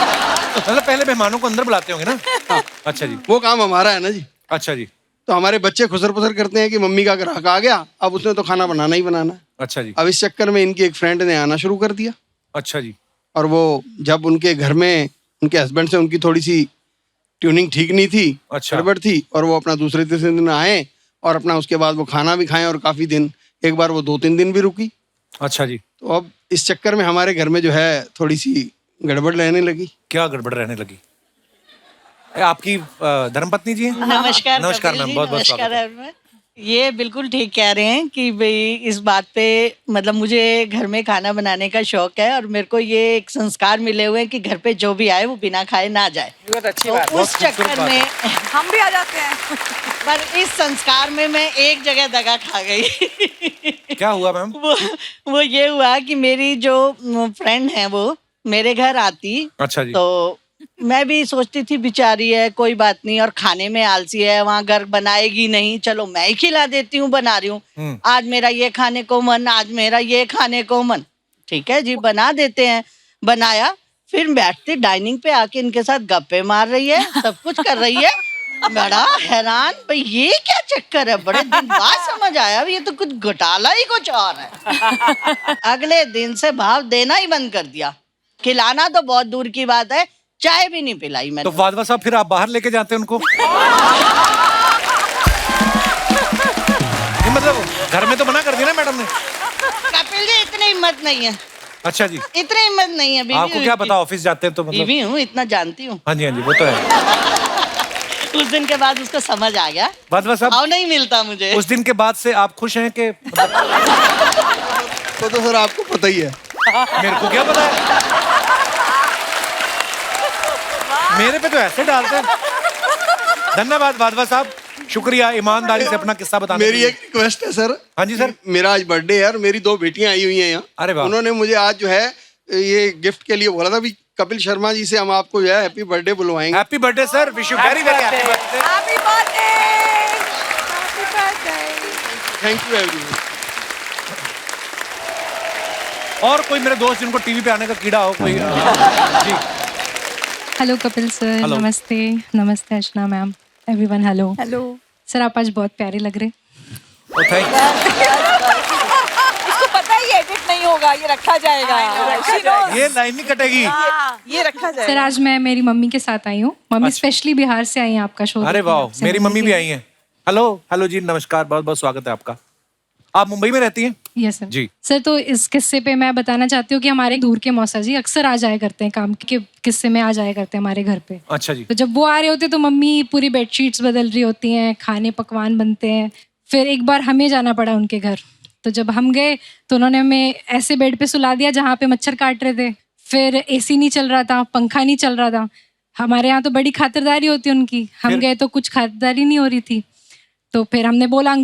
मतलब पहले मेहमानों को अंदर बुलाते होंगे ना? अच्छा जी। वो काम हमारा है ना जी। अच्छा जी। तो हमारे बच्चे खुसर पुसर करते हैं कि मम्मी का ग्राहक आ गया, अब उसने तो खाना बनाना ही बनाना है। अच्छा जी। अब इस चक्कर में इनकी एक फ्रेंड ने आना शुरू कर दिया। अच्छा जी। और वो जब उनके घर में उनके हस्बैंड से उनकी थोड़ी सी ट्यूनिंग ठीक नहीं थी, अच्छा। गड़बड़ थी, और वो अपना दूसरे तीसरे दिन आए और अपना उसके बाद वो खाना भी खाएं और काफी दिन, एक बार वो 2-3 दिन भी रुकी। अच्छा जी। तो अब इस चक्कर में हमारे घर में जो है थोड़ी सी गड़बड़ रहने लगी। क्या गड़बड़ रहने लगी? आपकी धर्मपत्नी जी हैं? नमस्कार नमस्कार कपिल मैम, जी, बहुत बहुत स्वागत है। नमस्कार। ये बिल्कुल ठीक कह रहे हैं कि भाई इस बात पे मतलब मुझे घर में खाना बनाने का शौक है और मेरे को ये एक संस्कार मिले हुए हैं कि घर पे जो भी आए वो बिना खाए ना जाए। बहुत अच्छी तो बात। उस चक्कर में हम भी आ जाते हैं। पर इस संस्कार में मैं एक जगह दगा खा गई। क्या हुआ मैम? वो ये हुआ कि मेरी जो फ्रेंड है वो मेरे घर आती। अच्छा जी। तो मैं भी सोचती थी बेचारी है, कोई बात नहीं, और खाने में आलसी है, वहाँ घर बनाएगी नहीं, चलो मैं ही खिला देती हूँ, बना रही हूँ, आज मेरा ये खाने को मन, आज मेरा ये खाने को मन, ठीक है जी बना देते हैं। बनाया, फिर बैठती डाइनिंग पे आके इनके साथ गप्पे मार रही है, सब कुछ कर रही है। बड़ा हैरान, भाई ये क्या चक्कर है, बड़े दिन बाद समझ आया ये तो कुछ घोटाला ही कुछ और है। अगले दिन से भाव देना ही बंद कर दिया, खिलाना तो बहुत दूर की बात है, चाय भी नहीं पिलाई मैंने। तो वाधवा साहब फिर आप बाहर लेके जाते हैं उनको? नहीं मतलब घर में तो मना कर दिया ना मैडम ने। कपिल जी इतनी हिम्मत नहीं है। अच्छा जी। इतनी हिम्मत नहीं है, बीवी आपको क्या पता, ऑफिस जाते हैं तो मतलब। बीवी हूँ, इतना जानती हूँ। हाँ जी हाँ जी, वो तो है। उस दिन के बाद उसको समझ आ गया, वाधवा साहब भाव नहीं मिलता मुझे। उस दिन के बाद से आप खुश हैं कि तो सर आपको पता ही है। मेरे को क्या पता है, मेरे पे तो ऐसे डालते हैं। धन्यवाद वाधवा साहब, शुक्रिया ईमानदारी से अपना किस्सा बताने मेरी एक रिक्वेस्ट है सर। हाँ जी सर। मेरा आज बर्थडे है और मेरी 2 बेटियां आई हुई हैं यहाँ। अरे वाह। उन्होंने मुझे आज जो है ये गिफ्ट के लिए बोला था भी कपिल शर्मा जी से हम आपको जो है हैप्पी बर्थडे बुलवाएंगे। Happy birthday sir, wish you very very happy birthday. Happy birthday, happy birthday. Thank you everyone. और कोई मेरे दोस्त जिनको टीवी पे आने का कीड़ा हो कोई जी। Hello Kapil sir, Hello. नमस्ते। नमस्ते Archana ma'am, everyone hello. Hello sir आप आज बहुत प्यारे लग रहे। Oh, thank इसको पता ही एडिट नहीं होगा, ये रखा जाएगा। She knows. you. ये लाइन नहीं कटेगी। ये रखा जाएगा। सर आज मैं मेरी मम्मी के साथ आई हूँ, मम्मी अच्छा। स्पेशली बिहार से आई हैं आपका शो। अरे वाह, मेरी मम्मी भी आई हैं। हेलो हेलो जी, नमस्कार, बहुत बहुत स्वागत है आपका। आप मुंबई में रहती हैं? यस सर जी। सर तो इस किस्से पे मैं बताना चाहती हूँ कि हमारे दूर के मौसा जी अक्सर आ जाया करते हैं, काम के किस्से में आ जाया करते हैं हमारे घर पे। अच्छा जी। तो जब वो आ रहे होते तो मम्मी पूरी बेडशीट्स बदल रही होती हैं, खाने पकवान बनते हैं। फिर एक बार हमें जाना पड़ा उनके घर, तो जब हम गए तो उन्होंने हमें ऐसे बेड पे सुला दिया जहाँ पे मच्छर काट रहे थे। फिर एसी नहीं चल रहा था, पंखा नहीं चल रहा था। हमारे यहाँ तो बड़ी खातिरदारी होती है उनकी, हम गए तो कुछ खातिरदारी नहीं हो रही थी। तो फिर हमने बोला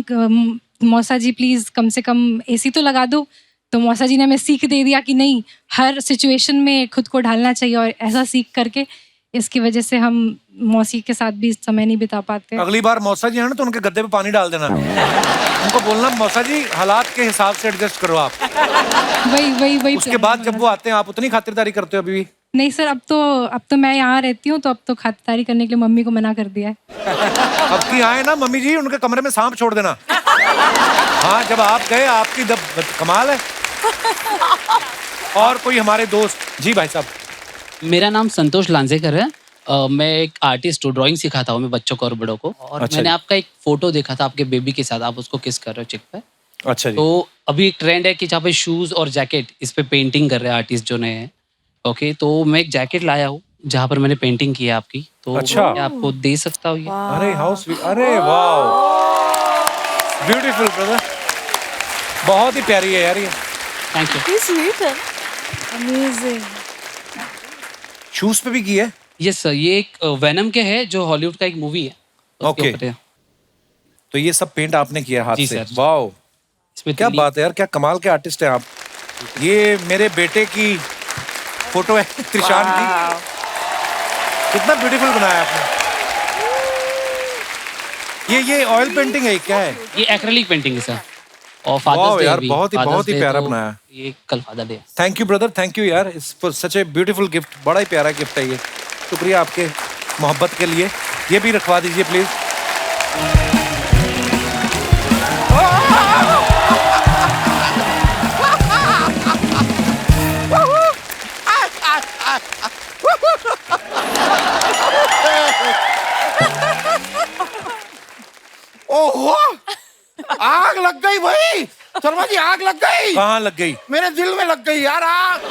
मौसा जी प्लीज कम से कम एसी तो लगा दो। तो मौसा जी ने हमें सीख दे दिया कि नहीं, हर सिचुएशन में खुद को ढालना चाहिए, और ऐसा सीख करके इसकी वजह से हम मौसी के साथ भी समय नहीं बिता पाते। अगली बार मौसा जी है ना तो उनके गद्दे पे पानी डाल देना। उनको बोलना मौसा जी हालात के हिसाब से एडजस्ट करो आप। वही उसके बाद जब वो आते हैं आप उतनी खातिरदारी करते हो अभी भी? नहीं सर, अब तो मैं यहाँ रहती हूँ, तो अब तो खातिरदारी करने के लिए मम्मी को मना कर दिया है। अब की आए ना मम्मी जी, उनके कमरे में सांप छोड़ देना। हाँ जब आप गए आपकी कमाल है। और कोई हमारे दोस्त जी? भाई साहब मेरा नाम संतोष लांजेकर है। मैं एक आर्टिस्ट हूँ, ड्राइंग सिखाता हूँ मैं बच्चों को और बड़ों को। और अच्छा मैंने आपका एक फोटो देखा था आपके बेबी के साथ, आप उसको किस कर रहे हो चिक पे। अच्छा जी। तो अभी एक ट्रेंड है कि जहाँ पे शूज और जैकेट इस पे पेंटिंग कर रहे हैं आर्टिस्ट जो नए हैं। ओके, तो मैं एक जैकेट लाया हूँ जहाँ पर मैंने पेंटिंग की है आपकी, तो अच्छा। मैं आपको दे सकता हूँ ये। अरे हाउ स्वीट, अरे वाह, ब्यूटीफुल ब्रदर, बहुत ही प्यारी है यार ये। Thank you. स्वीट है, अमेजिंग। शूज पे भी की है? यस सर, ये एक वेनम के है जो हॉलीवुड का एक मूवी है। उसके ओके। ऊपर है। तो ये सब पेंट आपने किया हाथ जी से? सर। वाओ, इसमें क्या बात है यार, क्या कमाल के आर्टिस्ट हैं आप। ये मेरे बेटे की फोटो है त्रिशान की, कितना ब्यूटीफुल बनाया आपने। ये ऑयल पेंटिंग है, क्या है? ये एक्रेलिक पेंटिंग है सर। और वाह फादर्स डे यार, भी, बहुत ही Father's Day प्यारा तो बनाया। ये कल father day. Thank you brother, thank you यार, इस for such a beautiful gift. बड़ा ही प्यारा गिफ्ट है ये, शुक्रिया आपके मोहब्बत के लिए। ये भी रखवा दीजिए प्लीज। ओहो, आग लग गई भाई, शर्मा जी आग लग गई। कहाँ लग गई? मेरे दिल में लग गई यार आग।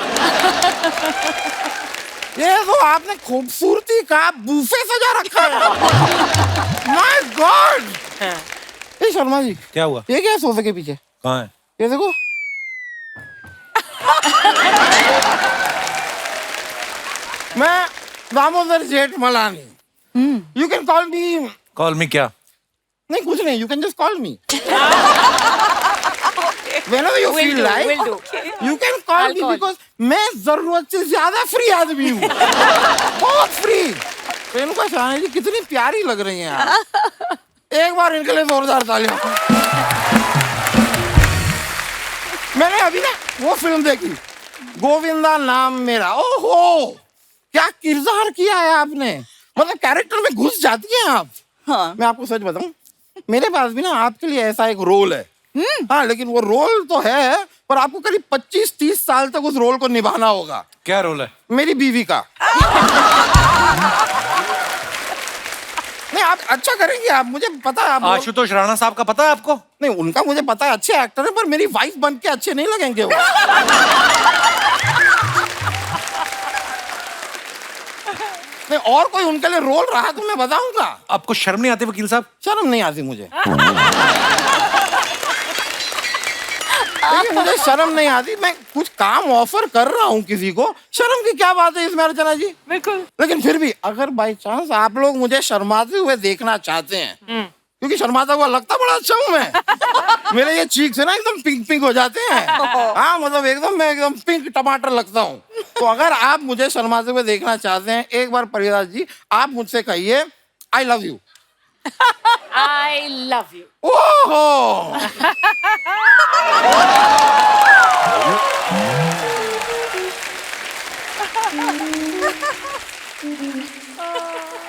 ये तो आपने खूबसूरती का बूफे सजा रखा है। My God. ये शर्मा जी क्या हुआ? ये क्या है सोफे के पीछे? कहाँ है? ये देखो। मैं Damodar Jethmalani. You can call me. Call मी क्या? नहीं कुछ नहीं, you can just call me. Whenever you feel like, you can call me because मैं जरूरत से ज्यादा फ्री आदमी हूँ, बहुत फ्री। रेणुका शहानी जी कितनी प्यारी लग रही हैं यार। एक बार इनके लिए जोरदार तालियां। मैंने अभी ना वो फिल्म देखी, गोविंदा नाम मेरा। ओहो, क्या किरदार किया है आपने, मतलब कैरेक्टर में घुस जाती हैं आप। हाँ। मैं आपको सच बताऊं, मेरे पास भी ना आपके लिए ऐसा एक रोल है। हाँ, लेकिन वो रोल तो है, पर आपको करीब 25-30 साल तक उस रोल को निभाना होगा। क्या रोल है? मेरी बीवी का। नहीं, आप अच्छा करेंगे, आप, मुझे पता है। आप आशुतोष राणा साहब का पता है आपको? नहीं, उनका मुझे पता है, अच्छे एक्टर है, पर मेरी वाइफ बन के अच्छे नहीं लगेंगे वो। नहीं, और कोई उनके लिए रोल रहा तो मैं बताऊंगा। आपको शर्म नहीं आती वकील साहब? शर्म नहीं आती मुझे। देखिए, मुझे शर्म नहीं आती, मैं कुछ काम ऑफर कर रहा हूँ किसी को, शर्म की क्या बात है इसमें अर्चना जी? बिल्कुल। लेकिन फिर भी अगर बाई चांस आप लोग मुझे शर्माते हुए देखना चाहते हैं, क्योंकि शर्माता हुआ लगता बड़ा अच्छा हूँ मैं। मेरे ये चीक से ना एकदम पिंक पिंक हो जाते हैं। हाँ, मतलब एकदम मैं एकदम पिंक टमाटर लगता हूँ। तो अगर आप मुझे शर्माते हुए देखना चाहते हैं, एक बार परिदास जी आप मुझसे कहिए I love you. I love you. ओहो।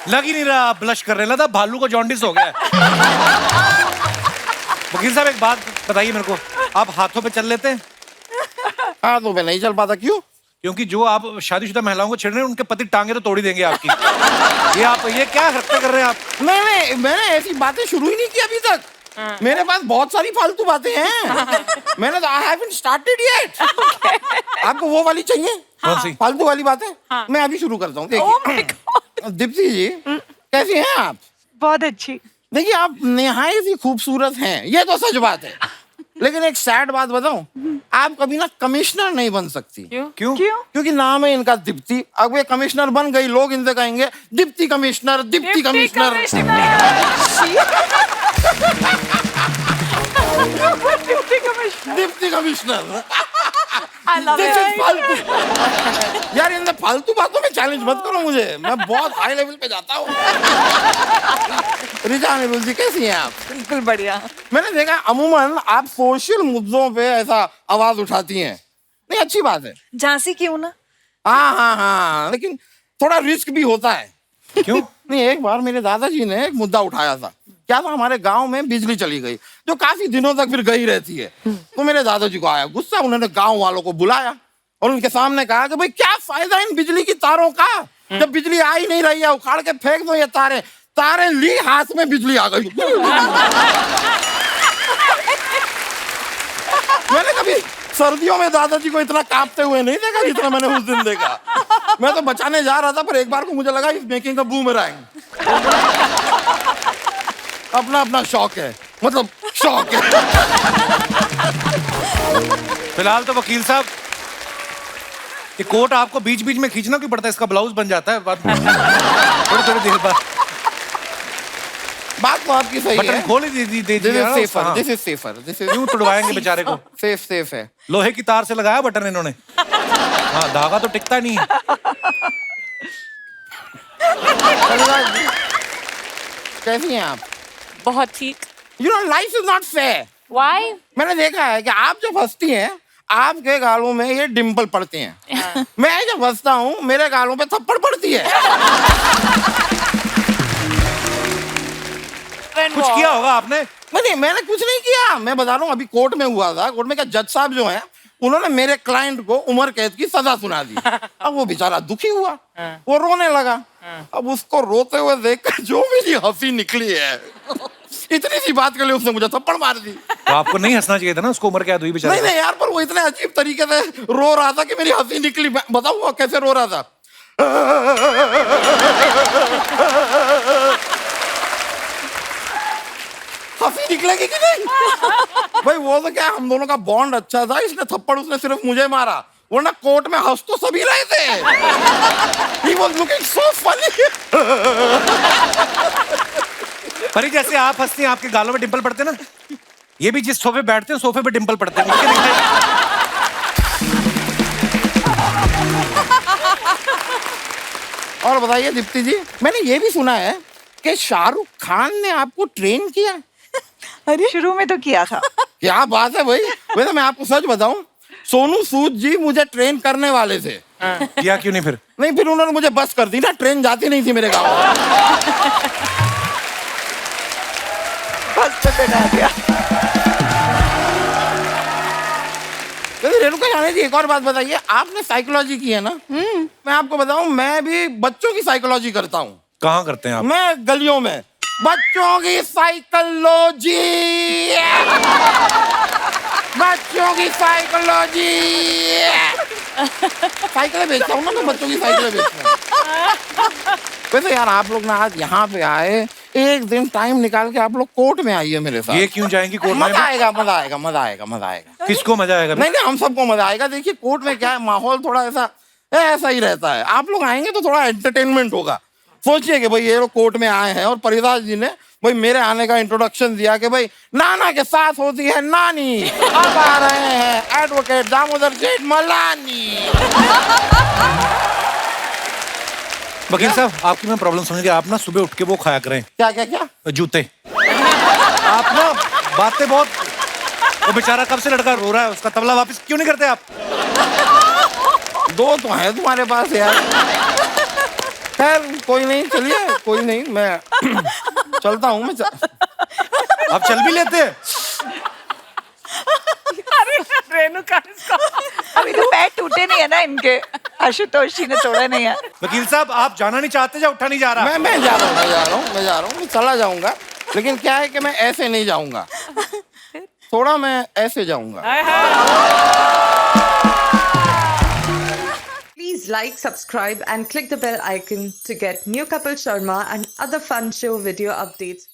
लग ही नहीं रहा आप ब्लश कर रहे हैं, लगा भालू को जॉन्डिस हो गया है। वकील साहब एक बात बताइए मेरे को, आप हाथों पे चल लेते हैं? हाथों पे नहीं चल पाता, क्यों? क्योंकि जो आप शादीशुदा महिलाओं को छेड़ रहे हैं, उनके पति टांगे तो तोड़ ही देंगे आपकी। ये क्या हरकतें कर रहे हैं आप? नहीं, मैंने ऐसी बातें शुरू ही नहीं की अभी तक। मेरे पास बहुत सारी फालतू बातें हैं। मैंने तो I haven't started yet। आपको वो वाली चाहिए? कौन सी? फालतू वाली बातें? मैं अभी शुरू करता हूँ। देखिए, दीप्ति जी कैसी हैं आप? बहुत अच्छी। देखिए, आप निहायत ही खूबसूरत हैं, ये तो सच बात है। लेकिन एक सैड बात बताऊं, आप कभी ना कमिश्नर नहीं बन सकती। क्यों? क्योंकि नाम है इनका दीप्ति। अब ये कमिश्नर बन गई, लोग इनसे कहेंगे Deepti commissioner, Deepti commissioner. Deputy commissioner. यार, इन फालतू बातों में चैलेंज मत करो मुझे, मैं बहुत हाई लेवल पे जाता हूँ। रिचा अनिरुद्ध जी कैसी हैं आप? बिल्कुल बढ़िया। मैंने देखा अमूमन आप सोशल मुद्दों पे ऐसा आवाज उठाती हैं, नहीं अच्छी बात है। झांसी क्यों ना? हाँ, लेकिन थोड़ा रिस्क भी होता है। क्यों? नहीं, एक बार मेरे दादाजी ने एक मुद्दा उठाया था। क्या था, हमारे गांव में बिजली चली गई, जो काफी दिनों तक फिर गई रहती है। तो मेरे दादाजी को आया गुस्सा, उन्होंने गांव वालों को बुलाया और उनके सामने कहा कि भाई क्या फायदा इन बिजली की तारों का, जब बिजली आ ही नहीं रही है, उखाड़ के फेंक दो ये तारे। तारे ली, हाथ में बिजली आ गई। मैंने कभी सर्दियों में दादाजी को इतना कांपते हुए नहीं देखा जितना मैंने उस दिन देखा। मैं तो बचाने जा रहा था, पर एक बार को मुझे लगा इस मेकिंग अ बूमरैंग। अपना अपना शौक है, मतलब शौक है। फिलहाल तो वकील साहब, ये कोट आपको बीच बीच में खींचना क्यों पड़ता है? इसका ब्लाउज बन जाता है बाद में। थोड़ी देर बाद। बात तो आपकी सही बटन है। खोल ही दे दिस दिया इज ना, सेफर, हाँ। This is safer, this is क्यों तुड़वाएंगे बेचारे को? सेफ है। लोहे की तार से लगाया बटन इन्होंने। हाँ, धागा तो टिकता नहीं है। कैसी हैं आप? बहुत ठीक। You know life is not fair. Why? मैंने देखा है कि आप जब हंसती हैं आपके गालों में ये डिम्पल पड़ते हैं। मैं जब हंसता हूँ मेरे गालों पे थप्पड़ पड़ती है। कुछ किया होगा आपने? नहीं, मैंने कुछ नहीं किया। मैं बता रहा हूँ, अभी कोर्ट में हुआ था। कोर्ट में क्या जज साहब जो हैं उन्होंने मेरे क्लाइंट को उम्र कैद की सजा सुना दी। अब वो बेचारा दुखी हुआ, वो रोने लगा। अब उसको रोते हुए देखकर जो मेरी हंसी निकली है, इतनी सी बात के लिए उसने मुझे थप्पड़ मार दी। तो आपको नहीं हंसना चाहिए था ना, उसको उम्र कैद हुई बेचारे नहीं को। नहीं यार, पर वो इतने अजीब तरीके से रो रहा था कि मेरी हंसी निकली। बताऊँ वो कैसे रो रहा था? हंसी निकलेगी कि नहीं? भाई वो तो क्या, हम दोनों का बॉन्ड अच्छा था, इसने थप्पड़ उसने सिर्फ मुझे मारा, वरना कोर्ट में हंस तो सभी रहे थे। He was looking so funny. परी जैसे आप हंसती हैं आपके गालों में डिंपल पड़ते हैं ना, ये भी जिस सोफे बैठते हैं सोफे पे डिंपल पड़ते हैं। उनके दिखाई- और बताइए दीप्ति जी, मैंने ये भी सुना है कि शाहरुख खान ने आपको ट्रेन किया। अरे शुरू में तो किया था। क्या बात है भाई। वैसे मैं आपको सच बताऊं, सोनू सूद जी मुझे ट्रेन करने वाले थे। किया क्यों नहीं फिर? नहीं, फिर उन्होंने मुझे बस कर दी ना, ट्रेन जाती नहीं थी मेरे गाँव में। बस पे बैठा दिया। वैसे रेणुका जाने जी, एक और बात बताइए, आपने साइकोलॉजी की है ना? मैं आपको बताऊं, मैं भी बच्चों की साइकोलॉजी करता हूँ। कहाँ करते हैं आप? मैं गलियों में बच्चों की साइकोलॉजी, बच्चों की साइकोलॉजी, साइकिलें बेचता हूँ ना मैं, बच्चों की साइकिलें बेचता हूँ। वैसे यार आप लोग ना आज यहाँ पे आए, एक दिन टाइम निकाल के आप लोग कोर्ट में आइए मेरे साथ। ये क्यों जाएंगी कोर्ट में? मजा आएगा, मजा आएगा, मजा आएगा, मजा आएगा। किसको मजा आएगा? नहीं नहीं, हम सबको मजा आएगा। देखिए कोर्ट में क्या है, माहौल थोड़ा ऐसा ही रहता है। आप लोग आएंगे तो थोड़ा एंटरटेनमेंट होगा। सोचिए कि भाई ये लोग कोर्ट में आए हैं और परिदास जी ने भाई मेरे आने का इंट्रोडक्शन दिया कि भाई नाना के साथ होती है नानी, अब आ रहे हैं एडवोकेट दामोदर सेठ मलानी। वकील साहब, आपकी मैं प्रॉब्लम समझ गया। आप ना सुबह उठ के वो खाया करें। क्या क्या क्या? जूते। आप ना बातें बहुत, वो बेचारा कब से लड़का रो रहा है, उसका तबला वापस क्यों नहीं करते आप? दो तो है तुम्हारे पास यार। खैर कोई नहीं, चलिए कोई नहीं, मैं चलता हूँ। मैं आप चल भी लेते हैं? रेणुका अभी तो पैर टूटे नहीं है ना इनके, आशुतोष जी ने तोड़ा नहीं है। वकील साहब, आप जाना नहीं चाहते या उठा नहीं जा रहा? मैं जा रहा हूँ, मैं चला जाऊंगा। लेकिन क्या है कि मैं ऐसे नहीं जाऊंगा, थोड़ा मैं ऐसे जाऊंगा। Please like, subscribe and click the bell icon to get new Kapil Sharma and other fun show video updates.